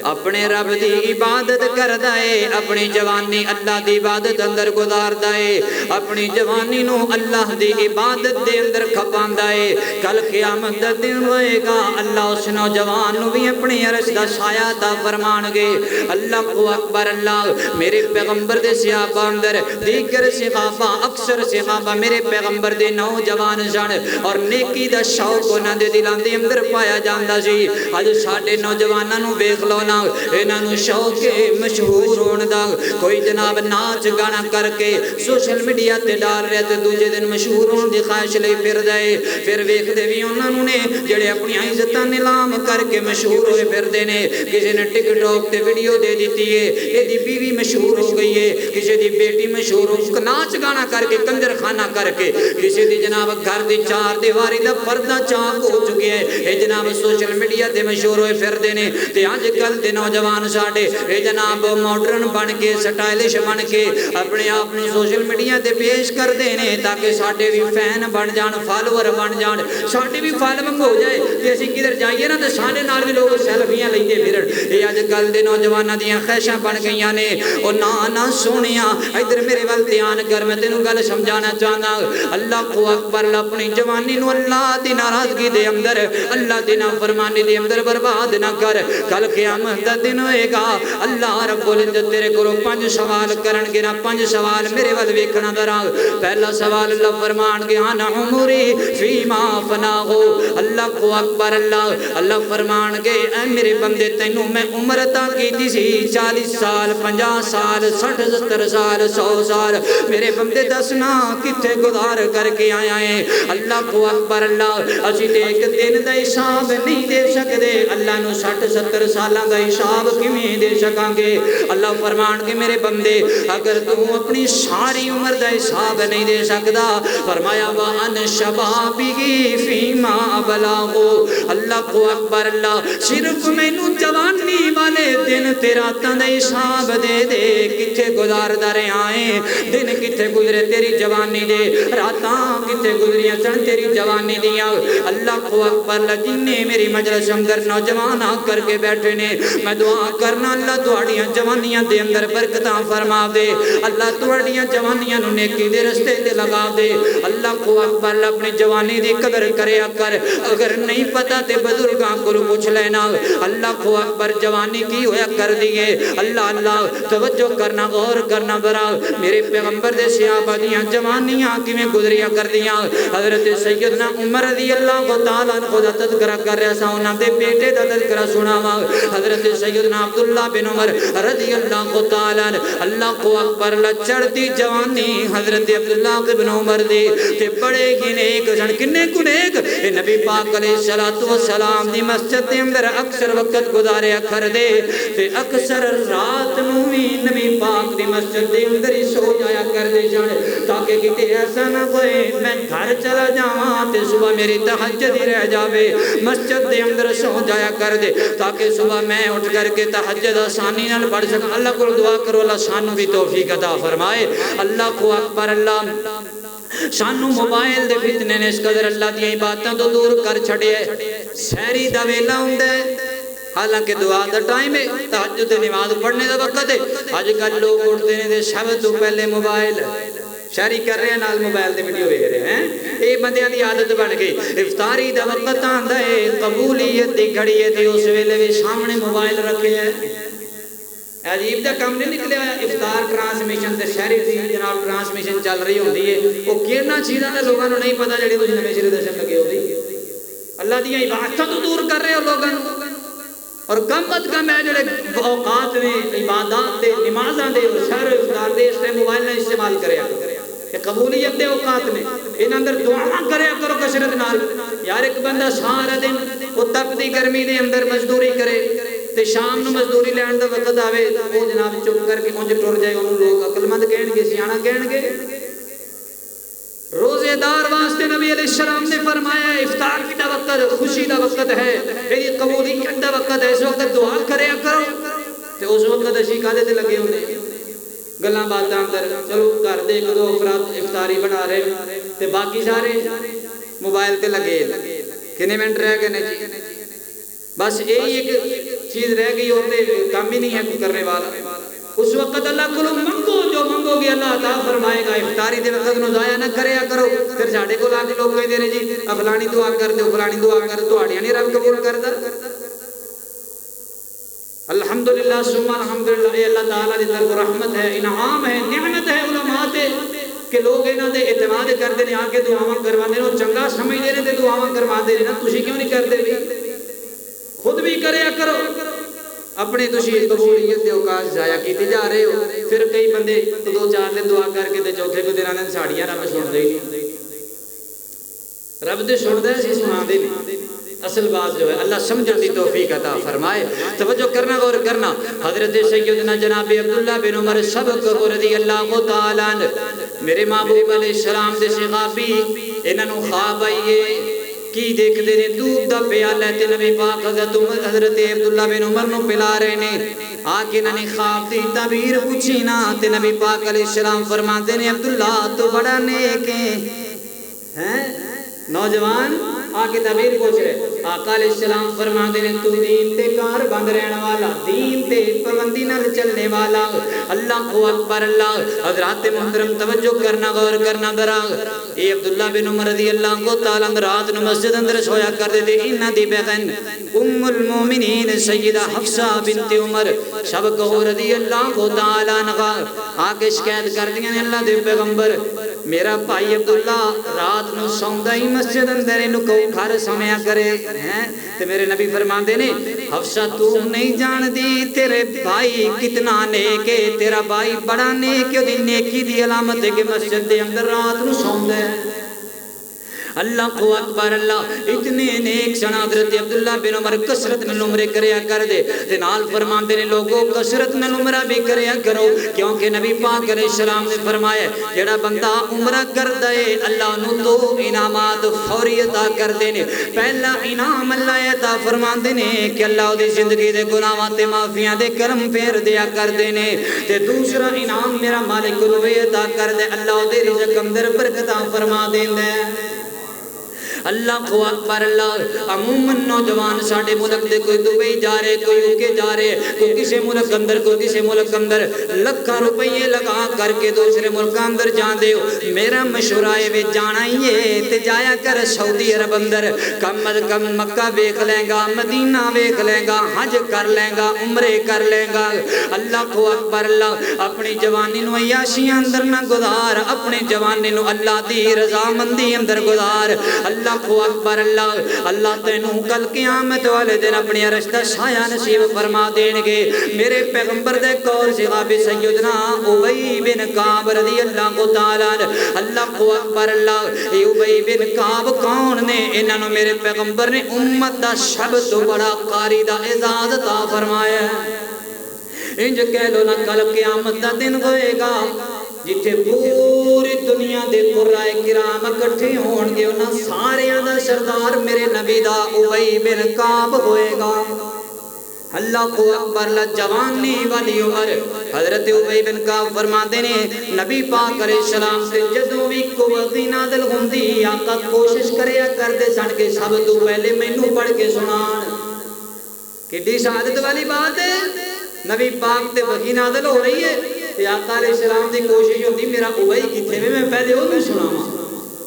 اپنے رب دی عبادت کردا ہے اپنی جوانی اللہ دی عبادت اندر گزاردا ہے اپنی جوانی نو اللہ دی عبادت دے اندر کھپاندا ہے کل قیامت دا دن ہوئے گا اللہ اس نوجوان نو بھی اپنی عرش دا سایہ عطا فرمان گے اللہ کو اکبر اللہ میرے پیغمبر دے صحابہ اندر دیگر صحابہ اکثر صحابہ میرے پیغمبر دے نوجوان سن اور نیکی دا شوق انہاں دے دلاں دے اندر پایا جاندا سی اج ساڈے نوجواناں نو ویکھ لو نا انہاں نو شوق ہے مشہور ہون دا کوئی جناب ناچ گانا کر کے سوشل میڈیا تے ڈال رہے تے دوجے دن مشہور ہون دی خواہش لئی پھردا ہے پھر ویکھدے وی انہاں نو نے جڑے اپنی عزتاں نیلام کر کے مشہور ہوئے پھردے نے کسی نے ٹک ٹاک تے ویڈیو دے دیتی ہے ایدی بیوی مشہور ہو گئی ہے کسی دی بیٹی مشہور ہو ناچ گانا کر کے کنجر خانہ کر کے کسی دی جناب گھر دی چار دیواری دا پردہ چاک ہو چکے ہیں اے جناب سوشل میڈیا تے مشہور ہوئے پھردے نے تے آج کل دے نوجوان ساڈے اے جناب ماڈرن بن کے سٹائلش بن کے اپنے آپ نے سوشل میڈیا تے پیش کر دے نے تاکہ ساڈے بھی فین بن جان فالوور بن جان ساڈے بھی فالوئنگ ہو جائے تے اسی کدھر جائیے نا تے ساڈے نال بھی لوگ سیلفیاں لیندے پھرن اے اج کل دے نوجواناں دیاں خواہشاں بن گئیاں نے او نا سونیا ادھر میرے ول دھیان کر میں تینوں گل سمجھانا چاہنا اللہ کو اکبر اپنی جوانی نو اللہ دی ناراضگی دے اندر اللہ دی نافرمانی دے اندر برباد نہ کر کل قیامت دا دن ہوئے گا اللہ رب العزت تیرے کولوں 5 سوال کرن گے نا 5 سوال میرے ول ویکھنا ذرا پہلا سوال اللہ فرمان گے انا عمری فیما فناہو اللہ کو اکبر اللہ فرمان گے اے میرے بندے تینوں میں عمر عطا کیتی سی 40 سال 50 سال 60 70 سال 100 سال میرے بندے دسنا کتھے گزار کر کے آیا ہے اللہ کو اکبر اللہ اسی تے ایک دن دا حساب نہیں دے سکدے اللہ نو 60 70 سالاں دا حساب کیویں دے سکاں گے اللہ فرمان کے میرے بندے اگر تو اپنی ساری عمر دا حساب نہیں دے سکدا فرمایا وان شبابی فیما بلاغو اللہ کو اکبر اللہ صرف مینوں جوانی والے دن تے راتاں دا حساب دے دے کتھے گزاردا رہیا ہے دن کتھے گزرے تیری جوانی دے راتاں کتھے گزریاں سن تیری جوانی دیاں اللہ کو اکبر اللہ جننے میری مجلس اندر نوجوان آ کر کے بیٹھے نے میں دعا کرنا اللہ تہاڈیاں جوانیاں دے اندر برکتاں فرما دے اللہ تہاڈیاں جوانیاں نو نیکی دے رستے تے لگا دے اللہ کو اکبر اپنی جوانی دی قدر کریا کر اگر نہیں پتہ تے بزرگاں کو پوچھ لینا اللہ کو اکبر جوانی کی ہویا کر دیئے اللہ توجہ کرنا غور کرنا برا میرے پیغمبر دے صحابہ دیاں جوانیاں کی میں گزریا کر دیاں حضرت سیدنا عمر رضی اللہ تعالیٰ عنہ دا تذکرہ کر رہا سا انہاں دے بیٹے دا تذکرہ سنا حضرت سیدنا عبداللہ بن عمر رضی اللہ تعالیٰ عنہ اللہ کو اکبر چڑھتی جوانی حضرت عبداللہ بن عمر دے تے بڑے ہی نیک سن کنے کو نیک نبی پاک علیہ السلام دی مسجد دے اندر اکثر وقت گزاریا کر دے تے اکثر رات نو بھی نبی پاک دی مسجد دے اندر ہی سو جایا کر دے جان تاکہ کتے ایسا نہ ہوئے میں گھر چلا جاواں تے صبح میری تہجد ہی رہ جاوے مسجد دے اندر سو جایا کر دے تاکہ صبح میں اٹھ کر کے تہجد آسانی نال پڑھ سکاں اللہ کو دعا کرو اللہ سانو بھی توفیق عطا فرمائے اللہ کو اکبر اللہ سانو موبائل دے فتنے نے اس قدر اللہ دی باتاں تو دور کر چھڑے سحری دا ویلا ہوندا ہے حالانکہ دعا دا ٹائم ہے تہجد نماز پڑھنے دا وقت ہے اج کل لوگ اٹھتے نے سب تو پہلے موبائل شاری کر رہے ہیں نال موبائل دے ویڈیو ویکھ رہے ہیں اے بندیاں دی عادت بن گئی افطاری دا وقت آندا ہے قبولیت دی گھڑی ہے تے اس ویلے بھی سامنے موبائل رکھے ہے عجیب دا کم نہیں نکلیا افطار ٹرانسمیشن تے شہری دی جناب ٹرانسمیشن چل رہی ہوندی ہے او کیڑا چیزاں دا لوگاں نوں نہیں پتہ جڑی تسی نویں سرے دسن لگے ہوندی اللہ دی عبادتاں تو دور کر رہے ہو لوگاں اور کم از کم ہے جڑے اوقات میں عبادات دے نمازاں دے شہر افطار دے اس تے موبائل نہ استعمال کریا کہ قبولیت دے اوقات میں ان اندر دعا کریا کرو کثرت نال یار ایک بندہ سارا دن وہ تپتی گرمی دے اندر مزدوری کرے تے شام نو مزدوری لین دا وقت آوے وہ جناب چپ کر کے اونج ٹر جائے انہوں لوگ عقل مند کہن گے سیاںا کہن گے روزے دار واسطے نبی علیہ السلام نے فرمایا افطار کی دا وقت خوشی دا وقت ہے میری قبولیت دا وقت ہے اس وقت دعا کریا کرو تے اس وقت اسی کادے تے لگے ہوندے گلاں باتاں اندر چلو گھر دے ایک دو افراد افطاری بنا رہے تے باقی سارے موبائل تے لگے کتنے منٹ رہ گئے جی؟ بس یہی ایک چیز رہ گئی اور کام ہی نہیں ہے کوئی کرنے والا. اس وقت اللہ کو منگو جو منگو گے اللہ عطا فرمائے گا. افطاری دے وقت نو ضائع نہ کریا کرو. پھر ساڈے کول آ کے لوگ کہندے نے جی فلانی دعا کر دیو فلانی دعا کر دو. تہاڈیاں نہیں رب قبول کردا. الحمدللہ ثم الحمدللہ یہ اللہ تعالیٰ دی طرف رحمت ہے, انعام ہے, نعمت ہے علماء تے کہ لوگ انہاں دے اعتماد کردے نے, آ کے دعاواں کرواندے نے, چنگا سمجھدے نے تے دعاواں کرواندے نے. تسی کیوں نہیں کردے بھی؟ خود بھی کریا کرو. اپنے تسی قبولیت دے اوقات ضائع کیتے جا رہے ہو. پھر کئی بندے دو چار دن دعا کر کے تے چوتھے کو دن آندے ساڑیاں رب سندا ہی نہیں. رب تے سندا ہے, اسی سناندے نہیں. اصل بات جو ہے اللہ سمجھن دی توفیق عطا فرمائے. توجہ کرنا غور کرنا. حضرت سیدنا جناب عبداللہ بن عمر سبق رضی اللہ تعالی عنہ میرے محبوب علیہ السلام دے صحابی انہاں نوں خواب آئیے کی دیکھتے نے دودھ دا پیالہ تے نبی پاک حضرت عبداللہ بن عمر نوں پلا رہے نے. آکے انہاں نے خواب دی تعبیر پوچھی نا تے نبی پاک علیہ السلام فرماتے نے عبداللہ تو بڑا نیک ہے. نوجوان آکے تعبیر پوچھ رہے. آقا علیہ السلام فرماتے ہیں تو دین تے کار بند رہن والا, دین تے پابندی نال چلنے والا. اللہ اکبر اللہ. حضرات محترم توجہ کرنا غور کرنا ذرا. اے عبداللہ بن عمر رضی اللہ تعالی عنہ رات نو مسجد اندر سویا کرتے تھے. انہاں دی بہن ام المومنین سیدہ حفصہ بنت عمر سبق رضی اللہ تعالی عنہ آکے شکایت کر دیا نے اللہ دے پیغمبر میرا بھائی عبداللہ رات نو سوندا ہی مسجد اندر اینو کو گھر سمیا کرے ہیں. تے میرے نبی فرماندے نے حفصہ تو نہیں جان دی تیرے بھائی کتنا نیک ہے. تیرا بھائی بڑا نیک ہے. دی نیکی دی علامت ہے کہ مسجد دے اندر رات نو سوندا ہے. اللہ کو اکبر اللہ. اتنے نیک سن حضرت عبداللہ بن عمر کثرت نال عمرے کریا کر دے تے نال فرماندے نے لوگوں کثرت نال عمرہ بھی کریا کرو کیونکہ نبی پاک علیہ السلام نے فرمایا جڑا بندہ عمرہ کردا ہے اللہ نو دو انعامات فوری عطا کردے نے. پہلا انعام اللہ عطا فرماندے نے کہ اللہ دی زندگی دے گناہاں تے معافیاں دے کرم پھیر دیا کردے نے. تے دوسرا انعام میرا مالک روے عطا کردے اللہ دے رزق اندر برکت فرما دیندا ہے. اللہ کو اکبر اللہ. عموماً نوجوان ساڑھے ملک دے کوئی دبئی جا رہے کوئی اوکے جا رہے کوئی کسی ملک اندر کوئی کسی ملک اندر لکھا روپیے لگا کر کے دوسرے ملک اندر جان دے ہو. میرا مشورہ ہے وے جانا ہی ہے تے جایا کر سعودی عرب اندر کم از کم مکہ ویکھ لیں گا مدینہ ویکھ لیں گا حج کر لیں گا عمرے کر لیں گا. اللہ کو اکبر اللہ. اپنی جوانی نو عیاشیاں اندر نہ گزار اپنی جوانی نو اللہ دی رضامندی اندر گزار. اللہ کو اکبر اللہ. اللہ تینوں کل قیامت والے دن اپنی عرش دا سایہ نصیب فرما دین گے. میرے پیغمبر دے قول صحابی سیدنا ابی بن کعب رضی اللہ تعالی عنہ. اللہ کو اکبر اللہ. اے ابی بن کعب کون نے؟ انہاں نو میرے پیغمبر نے امت دا سب تو بڑا قاری دا اعزاز عطا فرمایا. انج کہہ لو نا کل قیامت دا دن ہوئے گا جتھے پوری دنیا دے قرائے کرام اکٹھے ہون گے انہاں ساریاں دا سردار میرے نبی دا ابی بن کعب ہوئے گا. اللہ کو اکبر اللہ. جوانی والی عمر حضرت ابی بن کعب فرماتے نے نبی پاک علیہ السلام سے جدوں بھی قوت نازل ہوندی آقا کوشش کریا کردے سن کے سب تو پہلے مینوں پڑھ کے سنان. کڈی سعادت والی بات ہے. نبی پاک تے وحی نازل ہو رہی ہے تے آقا علیہ السلام دی کوشش ہوندی میرا ابی کتھے میں پہلے انہوں سناواں.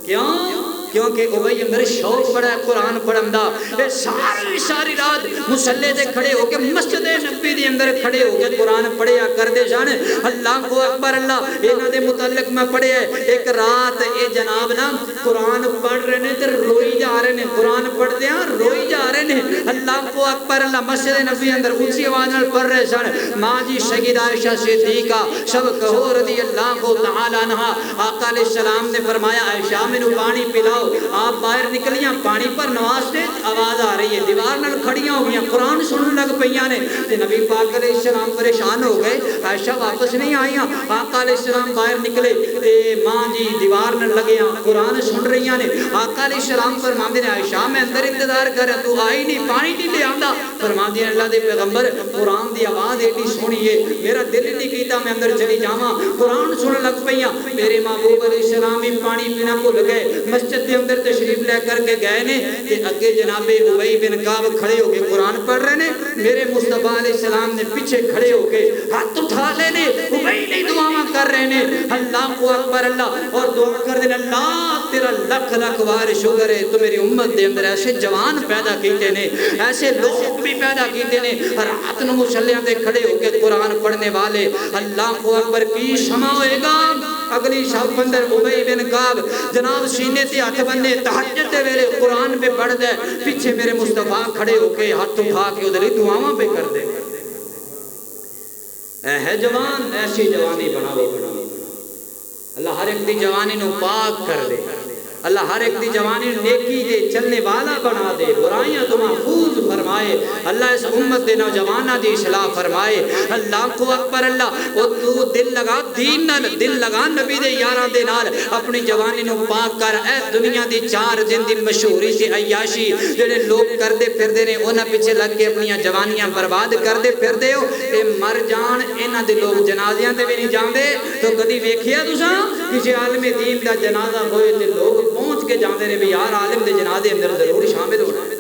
کیوں؟ کیونکہ ابی اندر شوق بڑا ہے قرآن پڑھن دا. ساری رات مصلی تے کھڑے ہو کے مسجد نبی دی اندر کھڑے ہو کے قرآن پڑھیا کردے جان. اللہ کو اکبر اللہ. انہاں دے متعلق میں پڑھیا ہے ایک رات اے جناب نا قرآن پڑھ رہے نے تے روئی جا رہے نے. قرآن پڑھ دیاں روئی جا رہے نے. اللہ کو اکبر اللہ. مسجد نبی اندر اونچی آواز نال پڑھ رہے سن. ماں جی سیدہ عائشہ صدیقہ سب کہو رضی اللہ تعالی عنہا. آقا علیہ السلام نے فرمایا عائشہ مینوں پانی پلاؤ. آپ باہر نکلیاں پانی پر نواستے آواز آ رہی رہی ہے، دیوار نال کھڑیاں ہو گئی، قرآن سنن لگ پئیاں نے تے نبی پاک علیہ السلام پریشان ہو گئے، عائشہ واپس نہیں آئیاں، آقا علیہ السلام باہر نکلے تے ماں جی دیوار نال لگیاں قرآن سن رہیاں نے، آقا علیہ السلام فرماندے نے عائشہ میں اندر انتظار کر رہا تو آئی نہیں، پانی نہیں لے آندا، فرماندے نے اللہ دے پیغمبر قرآن دی آواز ایڈی سونی ہے میرا دل نہیں کیتا میں اندر چلی جاواں، قرآن سنن لگ پئیاں، میرے محبوب علیہ السلام بھی پانی پینا بھول گئے، مسجد دے اندر تشریف لے کر کے گئے نے تے اگے جناب ابی بن کعب کھڑے ہو کے قرآن پڑھ رہے نے، میرے مصطفیٰ علیہ السلام نے پیچھے کھڑے ہو کے ہاتھ اٹھا لے نے، ابی نہیں دعاواں کر رہے نے، اللہ اکبر اللہ، اور دعا کر دے اللہ تیرا لکھ لکھ وار شکر ہے تو میری امت دے اندر ایسے جوان پیدا کیتے نے، ایسے لوگ بھی پیدا کیتے نے، رات نو مصلیاں تے کھڑے ہو کے قرآن پڑھنے والے، اللہ اکبر کی شمع ہوئے گا اگلی شب اندر ابی بن کعب جناب سینے تے ہاتھ بننے تہجد دے ویلے قرآن پہ پڑھ دے، پیچھے میرے مصطفیٰ کھڑے ہو کے ہاتھ اٹھا کے ادھر دعاواں پہ کر دے، اے ہے جوان ایسی جوانی بناو، اللہ ہر ایک دی جوانی نو پاک کر دے، اللہ ہر ایک دی جوانی نیکی دے چلنے والا بنا دے، برائیاں تو محفوظ فرمائے، اللہ اس امت دے نوجوانہ دی اصلاح فرمائے، اللہ کو اکبر اللہ، اور تو دل لگا دین نال، دل لگا نبی دے یاراں دے نال، اپنی جوانی نو پاک کر، اے دنیا دی چار دن دی مشہوری سی عیاشی جڑے لوگ کر دے پھر دے نے انہاں پیچھے لگ کے اپنی جوانیاں برباد کر دے پھر دے ہو، اے مر جان انہاں دے لوگ جنازیاں تے بھی نہیں جاندے، تو کدی ویکھیا تساں کسی عالم دین دا جنازہ ہوئے تے لوگ پہنچ کے جاندے نے بھی یار عالم دے جنازے اندر ضرور شامل ہونا ہے،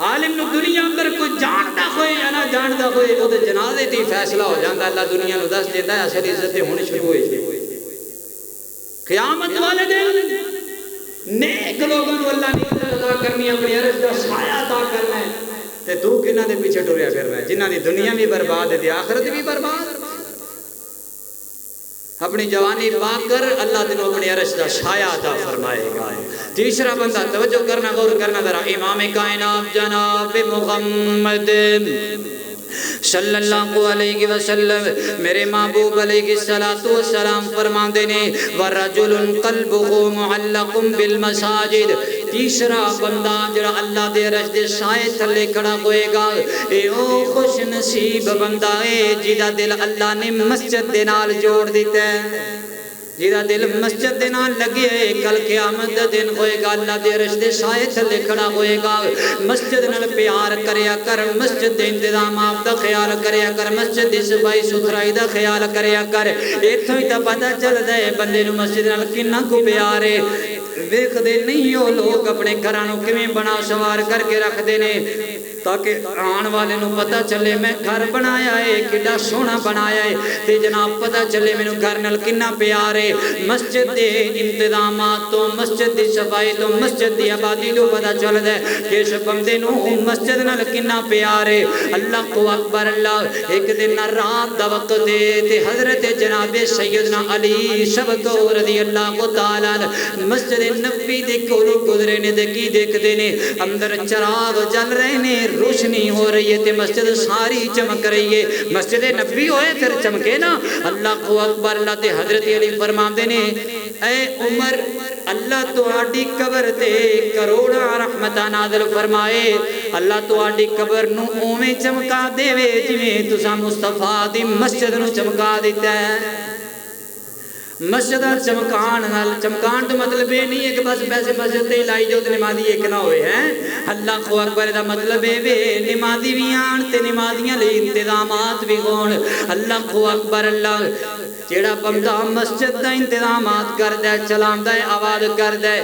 عالم نو دنیا اندر کوئی جاندا ہوئے یا نہ جاندا ہوئے او دے جنازے تے فیصلہ ہو جاندا، اللہ دنیا نو دس دیندا ہے اصل عزت ہونی شروع ہوئی، قیامت والے دن نیک لوگوں نو اللہ نے عزت عطا کرنی، اپنی عرش دا سایہ عطا کرنا ہے، تے تو کنہاں دے پیچھے ٹریا کرنا ہے جنہاں دی دنیا بھی برباد ہے تے آخرت بھی برباد، اپنی جوانی پاک کر اللہ تینوں اپنی عرش دا سایہ عطا فرمائے گا۔ تیسرا بندہ توجہ کرنا غور کرنا ذرا، امام کائنات جناب محمد صلی اللہ علیہ وسلم میرے محبوب علیہ السلام فرماندے نے وَرَجُلٌ قَلْبُهُ مُعَلَّقٌ بِالْمَسَاجِدِ، تیسرا بندہ جڑا اللہ دے عرش دے سائے تھلے کھڑا ہوئے گا، اے او خوش نصیب بندہ ہے جیدہ دل اللہ نے مسجد دے نال جوڑ دیتا ہے، جیدہ دل مسجد دے نال لگے، کل قیامت دن ہوئے گا اللہ دے عرش دے سائے تھلے کھڑا ہوئے گا، مسجد نال پیار کریا کر، مسجد دے انتظامات دا خیال کریا کر، مسجد دی صفائی ستھرائی دا خیال کریا کر، ایتھوں ہی تا پتہ چل دے بندے نو مسجد نال کنا کو پیار ہے، ویکھ دے نہیں ہو لوگ اپنے گھرانوں کیویں بنا سوار کر کے رکھ دے نے تاکہ آن والے نو پتہ چلے میں گھر بنایا ہے کڈا سونا بنایا ہے، تے جناب پتہ چلے مینوں گھر نال کنا پیار ہے، مسجد دے انتظامات تو، مسجد دی صفائی تو، مسجد دی آبادی تو پتہ چل دے کہ اس بندے نو مسجد نال کنا پیار ہے۔ اللہ کو اکبر اللہ، ایک دن رات دا وقت دے تے حضرت جناب سیدنا علی سبق رضی اللہ تعالی مسجد نبوی دے کولوں گزرے نے تے کی دیکھدے نے اندر چراغ جل رہے نے، روشنی ہو رہی ہے تے مسجد ساری چمک رہی ہے، مسجد نبی ہوئے پھر چمکے نا، اللہ کو اکبر اللہ تے حضرت علی فرماندے نے اے عمر اللہ تو آڈی قبر تے کروڑا رحمتہ نازل فرمائے، اللہ تو آڈی قبر نو اومیں چمکا دے وے جویں تساں مصطفیٰ دی مسجد نو چمکا دیتا ہے۔ مسجد چمکان تو مطلب یہ نہیں ہے کہ بس پیسے مسجد تے لائی جو تے نمازی ایک نہ ہوئے ہیں، اللہ کو اکبر دا مطلب ہے نمازی بھی آن تے نمازیاں لئی انتظامات بھی ہون، اللہ کو اکبر اللہ، جیڑا بندہ مسجد دا انتظامات کر دے چلاندہ ہے آواز کر دے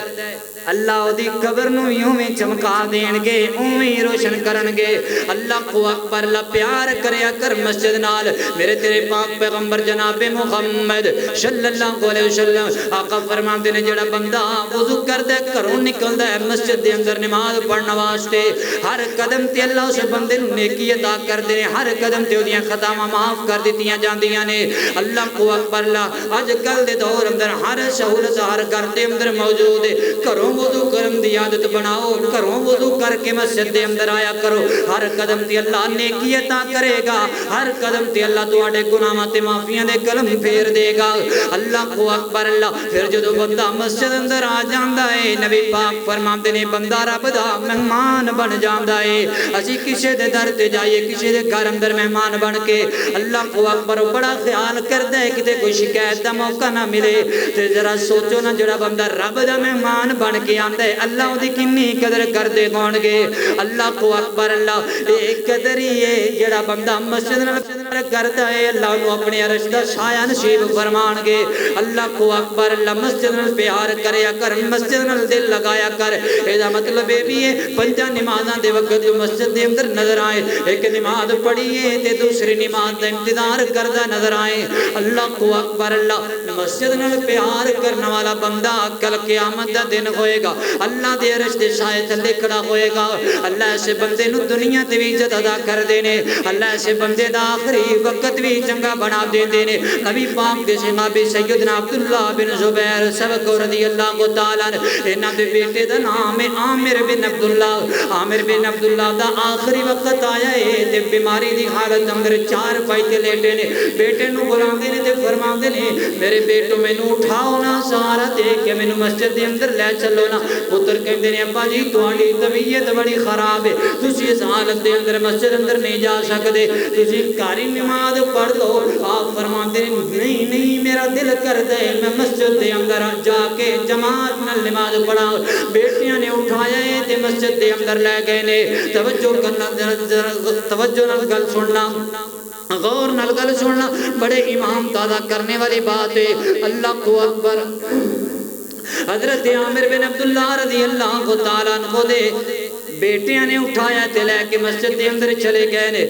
اللہ دی قبر نو یوں میں چمکا دین گے اویں روشن کرن گے، اللہ کو اکبر اللہ، پیار کریا کر مسجد نال، میرے تیرے پاک پیغمبر جناب محمد صلی اللہ علیہ وسلم آقا فرماندے نے جڑا بندہ وضو کر دے گھروں نکلدا ہے مسجد دے اندر نماز پڑھن واسطے، ہر قدم تے اللہ اس بندے نو نیکی عطا کر دے نے، ہر قدم تے اودیاں خطاواں معاف کر دتیاں جاندیاں نے، اللہ کو اکبر اللہ، اج کل دے دور اندر ہر سہولت ہر گھر دے اندر موجود ہے، گھروں گھروں وضو کرن دی عادت بناؤ، گھروں وضو کر کے مسجد دے اندر آیا کرو، ہر قدم تے اللہ نیکی عطا کرے گا، ہر قدم تے اللہ تواڈے گناہاں تے معافیاں دے قلم پھیر دے گا۔ اللہ کو اکبر اللہ۔ پھر جدوں بندہ مسجد اندر آ جاندا ہے، نبی پاک فرماندے نے بندہ رب دا مہمان بن جاندا ہے۔ اسی کسے دے در تے جائیے، کسے دے گھر اندر مہمان بن کے اللہ کو اکبر بڑا خیال کردا ہے کتے کوئی شکایت دا موقع نہ ملے۔ تے ذرا سوچو نا جڑا بندہ رب دا مہمان بن کے آندا ہے، اللہ اودی کنی قدر کردے ہون گے۔ اللہ کو اکبر اللہ۔ ایک قدر ہی ہے جڑا بندہ مسجد نال کردا ہے، اللہ انہوں اپنے عرش دا سایہ نصیب فرمان گے۔ اللہ کو اکبر اللہ۔ مسجد نال پیار کریا کر، مسجد نال دل لگایا کر۔ اے دا مطلب یہ بھی ہے پنجاں نمازاں دے وقت جو مسجد دے اندر نظر آئے، ایک نماز پڑھیے تے دوسری نماز دا انتظار کردا نظر آئے۔ اللہ کو اکبر اللہ۔ مسجد نال پیار کرنے والا بندہ کل قیامت دا دن ہوئے گا، اللہ دے عرش دے سائے تھلے کھڑا ہوئے گا۔ اللہ ایسے بندے نو دنیا تے بھی عزت ادا کر دینے، اللہ ایسے بندے دا آخری وقت بھی چنگا بنا دینے۔ نبی پاک دے صحابی سیدنا عبداللہ بن زبیر سبق رضی اللہ تعالیٰ عنہ، انہاں دے بیٹے دا نام ہے عامر بن عبداللہ۔ عامر بن عبداللہ دا آخری وقت آیا ہے تے بیماری دی حالت اندر چار پائے لیٹے نے، بیٹے نو بلاندے نے تے فرماندے نے میرے بیٹو مینوں اٹھاؤ نا، سہارا دے کے مینوں مسجد دے اندر لے چلو نا۔ پتر کہندے نے ابا جی تہاڈی طبیعت بڑی خراب ہے، تسی اس حالت دے اندر مسجد اندر نہیں جا سکدے، تسی گھر ہی نماز پڑھ لو۔ آپ فرماندے نہیں نہیں میرا دل کردا ہے میں مسجد دے اندر جا کے جماعت نال نماز پڑھاں۔ بیٹیاں نے اٹھایا ہے تے مسجد دے اندر لے گئے نے۔ توجہ کرنا، توجہ نال گل سننا، غور نال گل سننا، بڑے امام تازہ کرنے والی بات ہے۔ اللہ کو اکبر۔ حضرت عامر بن عبداللہ رضی اللہ تعالیٰ عنہ دے بیٹیاں نے اٹھایا تے لے کے مسجد دے اندر چلے گئے نے۔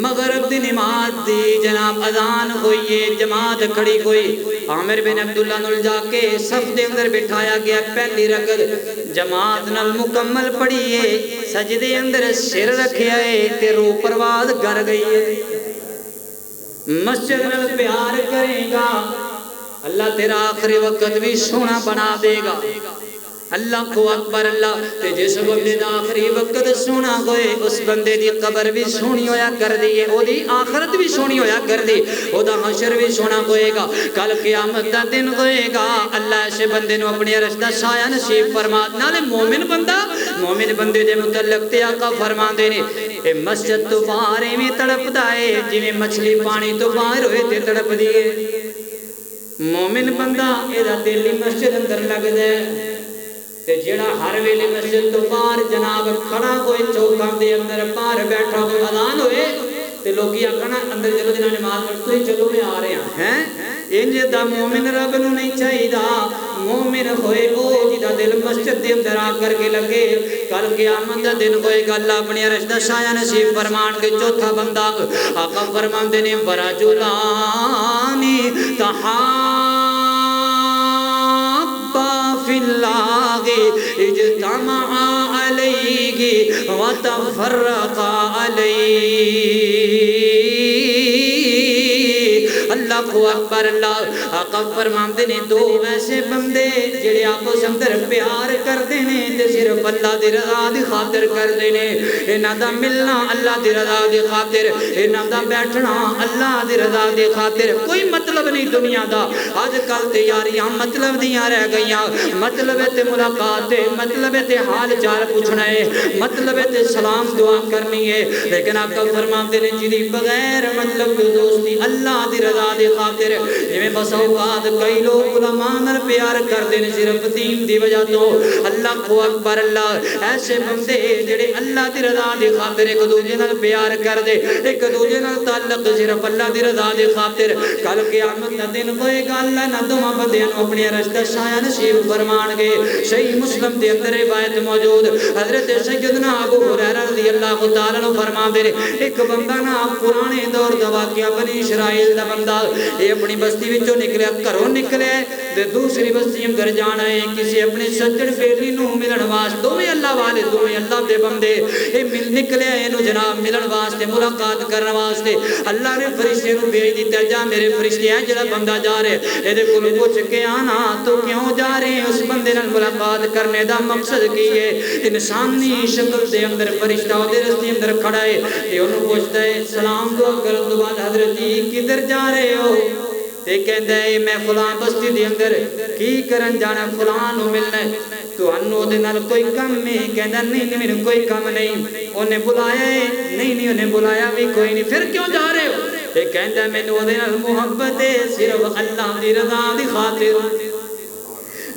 مغرب دی نماز دی جناب اذان ہوئی ہے، جماعت کھڑی ہوئی، عامر بن عبداللہ نل جا کے صف دے اندر بٹھایا گیا۔ پہلی رکعت جماعت نال مکمل پڑھی ہے، سجدے اندر سر رکھیا ہے تے روح پرواز کر گئی ہے۔ مسجد نال پیار کرے گا، اللہ تیرا آخری وقت بھی سونا بنا دے گا۔ اللہ کو اکبر اللہ۔ تے جس بندے دا آخری وقت سونا ہوئے اس بندے دی قبر بھی سونی ہویا کر دیئے، او دی آخرت بھی سونی ہویا کر دی، او دا حشر بھی سونا ہوئے گا۔ کل قیامت دا دن ہوئے گا، اللہ ایسے بندے نو اپنی عرش دا سایہ نصیب فرما۔ نالے مومن بندہ، مومن بندے دے متعلق تے آقا فرما دے نے اے مسجد تو باہر میں تڑپ دائے جویں مچھلی پانی تو باہر ہوئے تے تڑپ دیئے۔ مومن بندہ اے دا دل مسجد اندر لگ دے تے جڑا ہر ویلے مسجد تو باہر جناب کھڑا ہوئے چوکاں دے اندر باہر بیٹھا ہوئے اذان ہوئے تے لوگی آکھنا اندر چلو جنہاں نماز پڑھتے ہی چلو میں آ رہے ہیں۔ انج دا مومن رب نو نہیں چاہیدا، مومن ہوئے او جدا دل مسجد دے اندر آ کر کے لگے۔ کل قیامت دا دن ہوئے گا، اللہ اپنی عرش دا سایہ نصیب فرمان کے چوتھا بندہ آقا فرماندے نے ورجلانی فی اللہ اجتمعا علیہ وتفرقا علیہ۔ اللہ کو اکبر اللہ۔ آقا فرماندے نے دو ایسے بندے جڑے آپس اندر پیار کردے نے تے صرف اللہ دی رضا دی خاطر کردے نے۔ انہاں دا ملنا اللہ دی رضا دی خاطر، انہاں دا بیٹھنا اللہ دی رضا دی خاطر، کوئی مطلب نہیں دنیا دا۔ آج کل تے یاریاں مطلب دیاں رہ گئیاں، مطلب تے ملاقات ہے، مطلب تے حال چال پوچھنا ہے، مطلب تے سلام دعا کرنی ہے، لیکن آقا فرماندے نے جدی بغیر مطلب تو دوستی اللہ دی رضا دی خاطر، جویں بس اوقات کئی لوگ علماء نال پیار کردے نے صرف دین دی وجہ تو۔ اللہ کو اکبر اللہ۔ ایسے بندے جڑے اللہ دی رضا دی خاطر ایک دوجے نال پیار کردے، ایک دوجے نال تعلق صرف اللہ دی رضا دی خاطر، کل قیامت دا دن ہوئے گا، اللہ نہ دوواں بندیاں نو اپنی عرش دا سایہ نصیب فرمان گے۔ صحیح مسلم دے اندر روایت موجود، حضرت سیدنا ابو ہریرہ رضی اللہ تعالی عنہ فرماندے نے ایک بندہ نا پرانے دور دا واقعہ بنی اسرائیل دا بندہ، یہ اپنی بستی وچوں نکلیا، گھروں نکلے تے دوسری بستی اندر جانا ہے، کسی اپنے سجن بیلی نو ملن واسطے، دوویں اللہ والے، دوویں اللہ دے بندے، اے نکلے اینو جناب ملن واسطے، ملاقات کرن واسطے۔ اللہ نے فرشتے نو بھیج دتا، جا میرے فرشتے ہے جڑا بندہ جا رہے اے کول پوچھ کے آنا تو کیوں جا رہے ہیں، اس بندے نال ملاقات کرنے دا مقصد کی ہے؟ انسانی شکل دے اندر فرشتہ دے رستے اندر کھڑا ہے تے انہوں پوچھتا ہے سلام دعا کرن تو بعد حضرت جی کدھر جا رہے ہو؟ تے کہندا ہے میں فلاں بستی دے اندر کی کرن جانا، فلاں نو ملنا ہے، تو انو دے نال کوئی کم ہے؟ کہندا نہیں میرے کوئی کم نہیں، انہیں بلایا ہے؟ نہیں انہیں بلایا بھی کوئی نہیں، پھر کیوں جا رہے ہو؟ تے کہندا مینوں دے نال محبت ہے صرف اللہ دی رضا دی خاطر،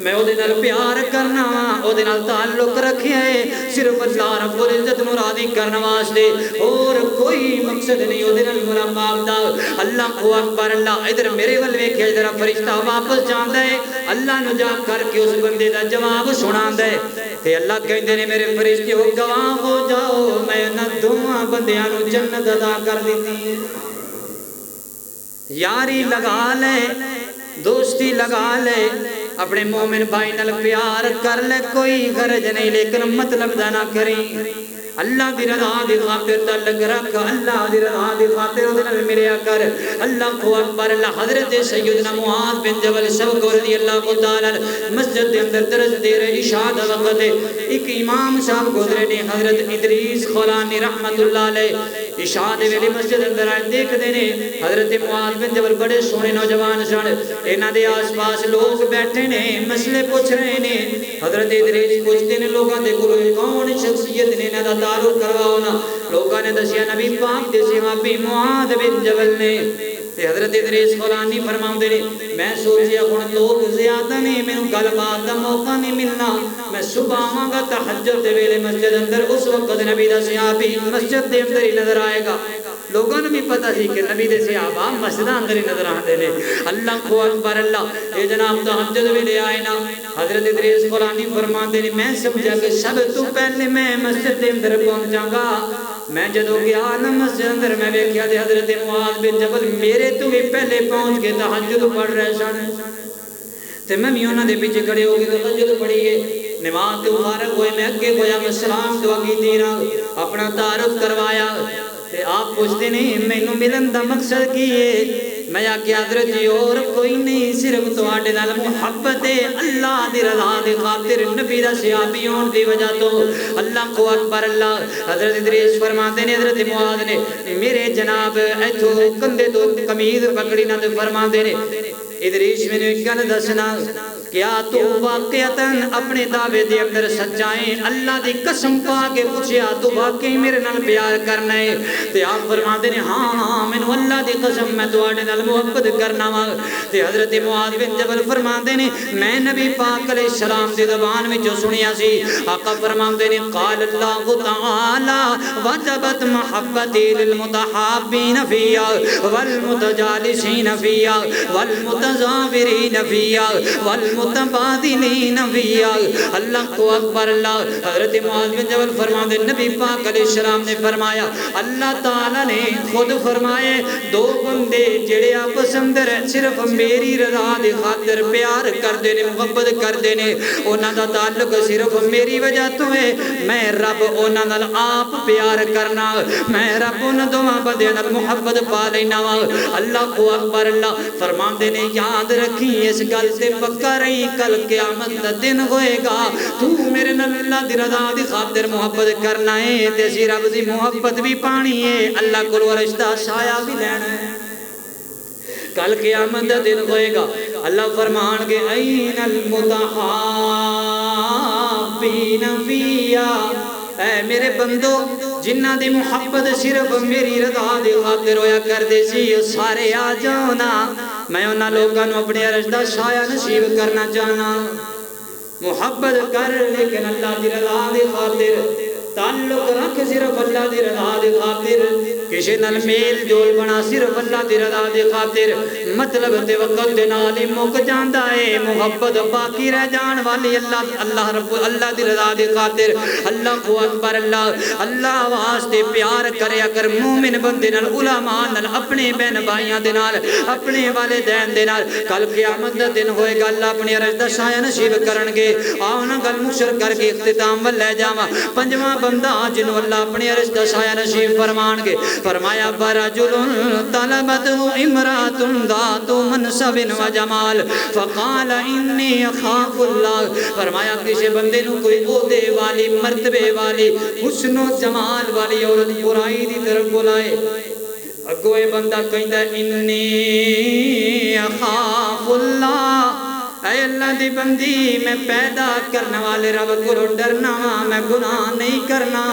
میں او دے نال پیار کرنا او دے نال تعلق رکھیا ہے صرف اللہ رب العزت نو راضی کرنے واسطے، اور کوئی مقصد نہیں او دے نال ملاقات دا۔ اللہ اکبر، اللہ ادھر میرے ول ویکھیا ذرا فرشتہ واپس جاندا ہے، اللہ نو جا کر کے اس بندے دا جواب سناندا ہے تے اللہ کہندے نے میرے فرشتے ہو گواہ ہو جاؤ میں انہاں دوواں بندیاں نو جنت عطا کر دتی ہے۔ یاری لگا لے، دوستی لگا لے، اپنے مومن بھائی نال پیار کر لے، کوئی غرض نہیں لیکن مطلب دا نہ کریں، اللہ دی رضا دی خاطر تعلق رکھ، اللہ دی رضا دی خاطر دے نال ملیا کر۔ اللہ اکبر، اللہ حضرت سیدنا معاذ بن جبل سبق رضی اللہ تعالی مسجد دے اندر درس دے رہے عشاء دا وقت ہے، ایک امام صاحب گزرے نے حضرت ادریس خولانی رحمت اللہ علیہ، عشاء دے ویلے مسجد اندر آئے دیکھ دے نے حضرت معاذ بن جبل بڑے سونے نوجوان سن، انہاں دے آس پاس لوگ بیٹھے نے مسئلے پوچھ رہے نے، حضرت ادریس پوچھتے نے لوگاں دے کولوں کون شخصیت نے انہاں دا تعارف کرواؤ نا، لوگاں نے دسیا نبی پاک دے صحابی معاذ بن جبل نے، تے حضرت ادریس خولانی فرماؤندے نے میں سوچیا ہن لوگ زیادہ نے مینوں گل بات دا موقع نہیں ملنا، میں صبح آواں گا تہجد دے ویلے مسجد اندر، اس وقت نبی دا صحابی مسجد دے اندر ہی نظر آئے گا، لوگوں نے بھی پتہ سی کہ نبی دے صحابہ مسجد اندر ہی نظر آندے نے۔ اللہ اکبر، اللہ اے جناب تہجد ویلے آئے نا، حضرت ادریس خولانی فرماندے نے میں سمجھا کہ سب تو پہلے میں مسجد دے اندر پہنچاں گا، میں جدوں گیا نا مسجد اندر میں ویکھیا تے حضرت معاذ بن جبل میرے تو بھی پہلے پہنچ کے تہجد پڑھ رہے سن، تے میں بھی انہاں دے پیچھے کھڑے ہو کے تہجد پڑھی ہے، نماز تو فارغ ہوئے میں اگے ہویا میں سلام دعا کیتی نا، اپنا تعارف کروایا تے آپ پوچھتے نہیں مینوں ملن دا مقصد کی ہے؟ میں آکھیا حضرت جی اور کوئی نہیں، صرف تواڈے نال محبت ہے اللہ دی رضا دی خاطر، نبی دا صحابی ہون دی وجہ تو۔ اللہ اکبر، اللہ حضرت ادریس فرماندے نے حضرت معاذ نے میرے جناب ایتھوں کندھے تو قمیض پکڑی نہ تے فرماندے نے ادریس میں نے ایک گل دسنا، کیا تو واقعتاً اپنے دعوے دے اندر سچائیں؟ اللہ دی قسم پا کے پوچھیا تو واقعی میرے نال پیار کرنا ہے؟ تے آپ فرماندے نے ہاں مینوں اللہ دی قسم میں تواڈے نال محبت کرنا وا۔ تے حضرت معاذ بن جبل فرماندے نے میں نبی پاک علیہ السلام دی زبان وچوں سنیا سی، آقا فرماندے نے قال اللہ تعالی وجبت محبتی للمتحابین فیا والمتجالسین فیا والمتزاورین فیا والمتبادلین فیا۔ اللہ اکبر، اللہ حضرت معاذ بن جبل فرماندے نبی پاک علیہ السلام نے فرمایا اللہ تعالی نے خود فرمائے دو بندے جڑے آپس اندر صرف میری رضا دی خاطر پیار کردے نے، محبت کردے نے، انہاں دا تعلق صرف میری وجہ تو ہے، میں رب انہاں نال آپ پیار کرنا، میں رب انہاں دوواں بندیاں نال محبت پا لینا وا۔ اللہ اکبر، اللہ فرماندے نے یاد رکھی اس گل تے پکا رہی، کل قیامت دا دن ہوئے گا تو میرے نال اللہ دی رضا دی خاطر محبت کرنا ہے تے اسی رب دی محبت بھی پانی ہے، اللہ کولوں عرش دا سایہ بھی لینا ہے، کل قیامت دا دن ہوئے گا۔ اللہ فرمان گے این المتحابین فیا، اے میرے بندو جنہ دی محبت صرف میری رضا دی خاطر ہویا کردے سی سارے آ جاؤ نا، میں انہاں لوگاں نوں اپنے عرش دا سایہ نصیب کرنا چاہنا، محبت کر لیکن اللہ دی رضا دی خاطر، تعلق رکھ صرف اللہ دی رضا دی خاطر، کسی نال میل جول بنا صرف اللہ دی رضا دی خاطر، مطلب تے وقت دے نال ہی مک جاندا ہے، محبت باقی رہ جان والی اللہ رب اللہ دی رضا دی خاطر۔ اللہ اکبر، اللہ واسطے پیار کریا کر مومن بندے نال، علماء نال، اپنے بہن بھائیاں دے نال، اپنے والدین دے نال، کل قیامت دا دن ہوئے گا اللہ اپنے عرش دا سایہ نصیب کرن گے۔ آؤ نا گل مشر کر کے اختتام ول لے جاواں۔ پنجواں بندہ جنہوں اللہ اپنے عرش دا سایہ نصیب فرمان گے فرمایا برجل طلبته امرات ذات منصب و جمال فقال انی اخاف اللہ فرمایا کسی بندے نو کوئی عہدے والی مرتبے والی حسن و جمال والی عورت برائی دی طرف بلائے اگوئے بندہ کہندا انی اخاف اللہ اے اللہ دی بندی میں پیدا کرنے والے رب کو ڈرنا میں گناہ نہیں کرنا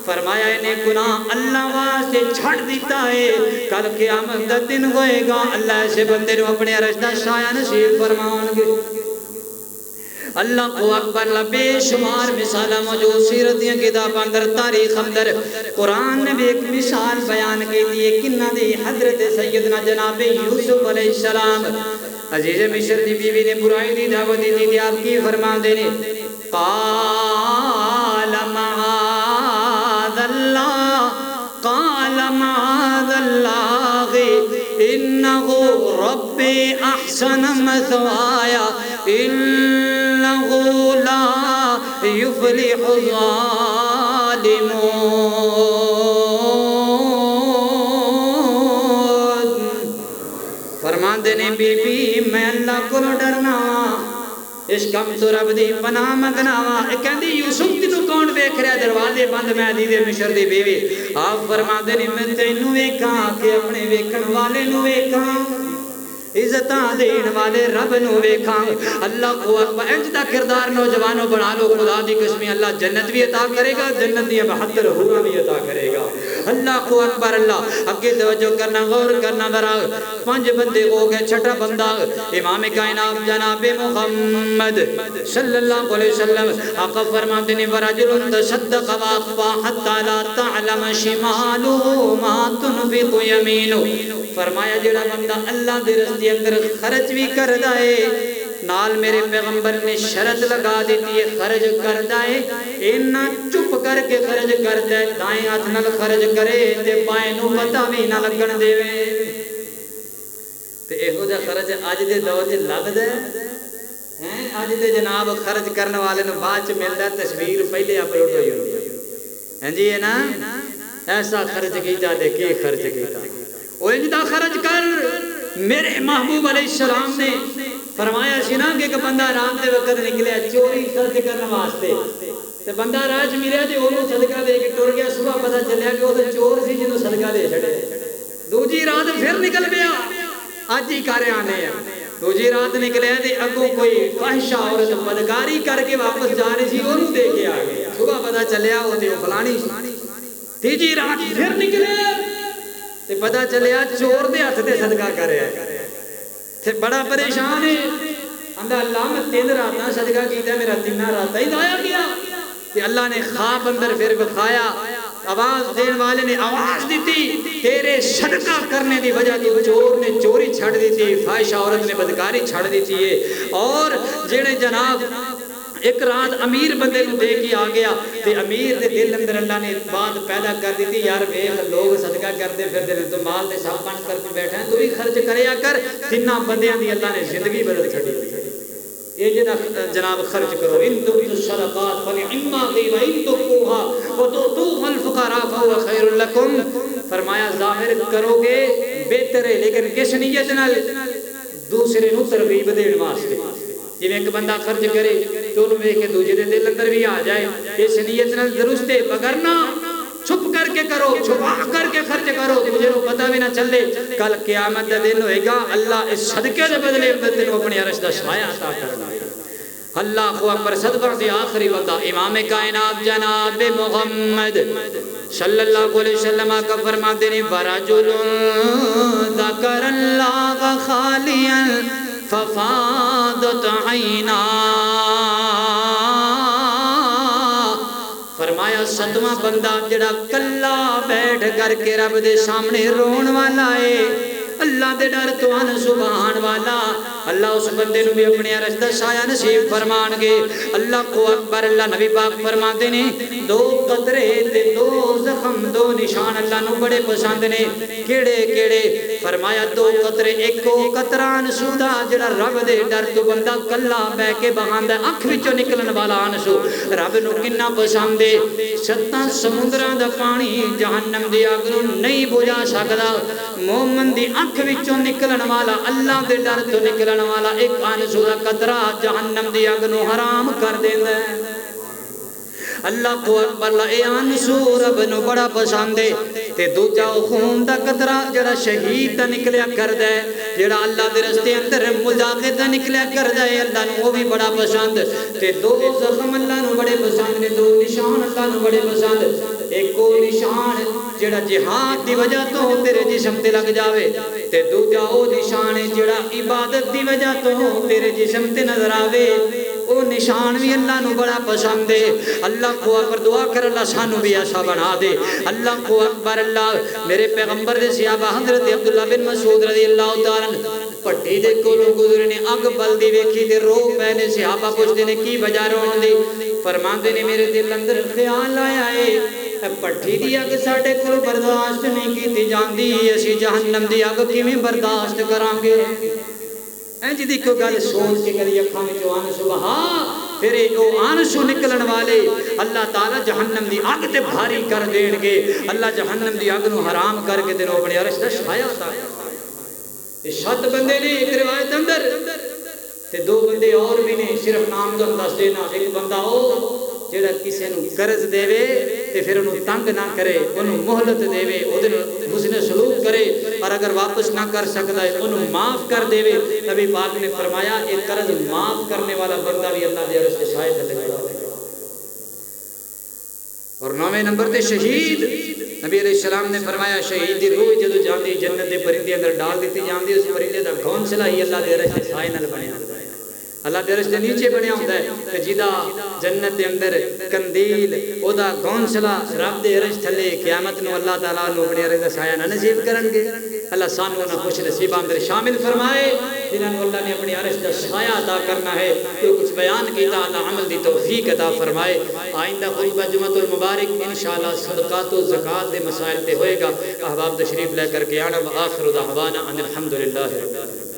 فرمایا انہیں گناہ اللہ واسطے چھڑ دیتا ہے کل قیامت دا دن ہوئے گا اللہ ایسے بندے نو اپنے عرش دا سایہ نصیب فرمان گے اللہ کو اکبر بے شمار مثالہ موجود سیرت دیا کتاب اندر تاریخ اندر قرآن نے بھی ایک مثال بیان کی دیئے کنہ دی حضرت سیدنا جناب یوسف علیہ السلام عزیز مصر دی بیوی نے برائی دی دعوت دی دی آپ کی فرمان دینے قال معاذ اللہ انہو رب احسن مثوایا انہو لا یفلح الظالمون فرمان دینے بی بی میں اللہ کو ڈرنا اس کم تو رب دی پناہ مگناوا کہندی یوسف تینوں کون ویکھ رہا دروازے بند میں عزیز مصر دی بیوی آپ فرما دینے میں تینوں ویکھاں کہ اپنے ویکھن والے نو ویکھاں عزتاں دین والے رب نو ویکھاں اللہ کو اکبر انج دا کردار نوجوانوں بنا لو خدا دی قسمی اللہ جنت بھی عطا کرے گا جنت دی 72 حوریں بھی عطا کرے گا اللہ کو اکبر اللہ اگے توجہ کرنا غور کرنا ذرا 5 بندے ہو گئے چھٹا بندہ امام کائنات جناب محمد صلی اللہ علیہ وسلم آقا فرماتے ہیں ورجل تصدق واخفى حتى لا تعلم شماله ما تنفق يمينه فرمایا جڑا بندہ اللہ دے راستے اندر خرچ بھی کردا ہے نال میرے پیغمبر نے شرط لگا دیتی ہے خرچ کردا ہے اینا چپ کر کے خرچ کردا ہے دائیں ہاتھ نال خرچ کرے تے بائیں نو پتہ بھی نہ لگن دیوے تے ایہو جا خرچ اج دے دور وچ لگدا ہے اج دے جناب خرچ کرنے والے نو بعد چ ملدا ہے تصویر پہلے اپلوڈ ہوئی ہوندی ہے ہاں جی ہے نا ایسا خرچ کیتا تے کی خرچ کیتا او انج دا خرچ کر میرے محبوب علیہ السلام نے فرمایا سی نا کہ ایک بندہ رات دے وقت نکلیا چوری خرچ کرنے واسطے تے بندہ راج ملیا تے اونوں صدقہ دے کے ٹر گیا صبح پتہ چلیا کہ او تے چور سی جنوں صدقہ دے چھڑے دوجی رات پھر نکل گیا اج ہی کر آنے ہیں دوجی رات نکلیا تے اگوں کوئی فاحشہ عورت بدکاری کر کے واپس جا رہی سی اونوں دے کے آ گیا صبح پتہ چلیا او تے فلانی تیجی رات پھر نکلے تے پتہ چلیا چور دے ہاتھ تے صدقہ کر رہا ہے تے بڑا پریشان ہے اندر اللہ میں 3 راتاں صدقہ کیتا میرا 3 راتاں ہی ضائع گیا تے اللہ نے خواب اندر پھر بکھایا آواز دین والے نے آواز دیتی تیرے صدقہ کرنے دی وجہ تو چور نے چوری چھڑ دیتی فاحشہ عورت نے بدکاری چھڑ دیتی ہے اور جڑے جناب ایک رات امیر بندے کو دے کے آ گیا تے امیر دے دل اندر اللہ نے بات پیدا کر دی تھی یار ویکھ لوگ صدقہ کرتے پھر دے تو مال دے سب بن کر کے بیٹھے ہیں تو بھی خرچ کریا کر 3 بندیاں دی اللہ نے زندگی بدل چھڑی یہ جناب خرچ کرو ان تبدوا الصدقات فنعما هي وان تخفوها وتؤتوها الفقراء فهو خير لكم فرمایا ظاہر کرو گے بہتر ہے لیکن کس نیت نال دوسرے نو ترغیب دین واسطے جی ایک بندہ خرچ کرے تو انہوں نے کہ دوجہ دے دل اندر بھی آ جائے اس نیت نال درست ہے بگرنا چھپ کر کے کرو چھپا کر کے خرچ کرو مجھے نو پتہ بھی نہ چلے کل قیامت دا دن ہوئے گا اللہ اس صدقے دے بدلے تینوں اپنے عرش دا سایہ عطا کرنا اللہ اکبر صدقہ دے آخری بندہ امام کائنات جناب محمد صلی اللہ علیہ وسلم کا فرماتے ہیں ورجل ذکر اللہ خالیا ففاضت عینا فرمایا 7واں بندہ جڑا کلا بیٹھ کر کے رب دے سامنے رون والا ہے اللہ دے ڈر تو ان سبحان والا اللہ اس بندے نو بھی اپنے عرش دا سایہ نصیب فرمان گے اللہ کو اکبر اللہ نبی پاک فرماتے ہیں 2 قطرے تے 2 زخم دو نشان اللہ نو بڑے پسند نے کیڑے کیڑے فرمایا دو قطرے ایک کو قطران سودا جڑا رب دے ڈر تو بندہ کلا بہ کے بہاندا اکھ وچوں نکلن والا آنسو رب نو کنا پسند ہے 7 سمندراں دا پانی جہنم دی اگ نو نہیں بجھا سکدا مومن دی اکھ وچوں نکلن والا اللہ دے ڈر تو نکلن والا ایک آنسو دا قطرہ جہنم دی اگ نو حرام کر دیندا ہے اللہ کو اکبر اے آنسو رب نو بڑا پسند ہے تے دوجا خون دا قطرہ جڑا شہید دا نکلیا کردا ہے جڑا اللہ دے رستے اندر مجاہد دا نکلیا کردا ہے اللہ نو وہ بھی بڑا پسند تے دو زخم اللہ نو بڑے پسند نے دو نشان اللہ نو بڑے پسند ایک کو نشان جڑا جہاد دی وجہ تو تیرے جسم تے لگ جاوے تے دوجا او نشان جڑا عبادت دی وجہ تو تیرے جسم تے نظر آوے او نشان بھی اللہ نو بڑا پسند ہے اللہ کو اکبر دعا کر اللہ سانو بھی ایسا بنا دے اللہ کو اکبر اللہ میرے پیغمبر دے صحابہ حضرت عبداللہ بن مسعود رضی اللہ تعالیٰ پٹی دے کولوں گزرے نے اگ بلدی ویکھی تے رو پے نے صحابہ پوچھتے نے کی وجہ رون دی فرماندے نے میرے دل اندر خیال آیا ہے پٹھی دی اگ ساڈے کول برداشت نہیں کیتی جاندی اسی جہنم دی اگ کیویں برداشت کران گے اے جی دیکھو گل سوچ کے کری اکھاں وچوں آنسو بہا پھر او آنسو نکلن والے اللہ تعالی جہنم دی اگ تے بھاری کر دین گے اللہ جہنم دی اگ نو حرام کر کے تے نو اپنے عرش دا چھایا عطا یہ 7 بندے نے ایک روایت اندر تے 2 بندے اور بھی نے صرف نام تو دس دینا ایک بندہ او جڑا کسے نو قرض دے وے تے پھر انہوں تنگ نہ کرے انہوں مہلت دے وے اودے حسن سلوک کرے اور اگر واپس نہ کر سکتا ہے انہوں معاف کر دے وے نبی پاک نے فرمایا ایک قرض معاف کرنے والا بندہ بھی اللہ دے عرش کے سائے تلے کھڑا ہوگا اور 9ویں نمبر تے شہید نبی علیہ السلام نے فرمایا شہید دی روح جدو جاندی جنت دے پرندے اندر ڈال دیتی جاندی اس پرندے دا گھونسلہ ہی اللہ دے عرش کے سائے نال بنیا ہوتا ہے اللہ دے عرش دے نیچے بنیا ہوتا ہے کہ جدا جنت دے اندر کندیل او دا گھونسلہ رب دے عرش تھلے قیامت نو اللہ تعالیٰ نو اپنے عرش دا سایہ نہ نصیب کرن گے اللہ سانو نہ خوش نصیب اندر شامل فرمائے جنہاں نو اللہ نے اپنے عرش دا سایہ عطا کرنا ہے جو کچھ بیان کیتا اللہ عمل دی توفیق عطا فرمائے آئندہ خطبہ جمعۃ المبارک انشاءاللہ صدقات و زکوٰۃ دے مسائل تے ہوئے گا احباب تشریف لے کر کے آنا وآخر دعوانا ان الحمدللہ رب العالمین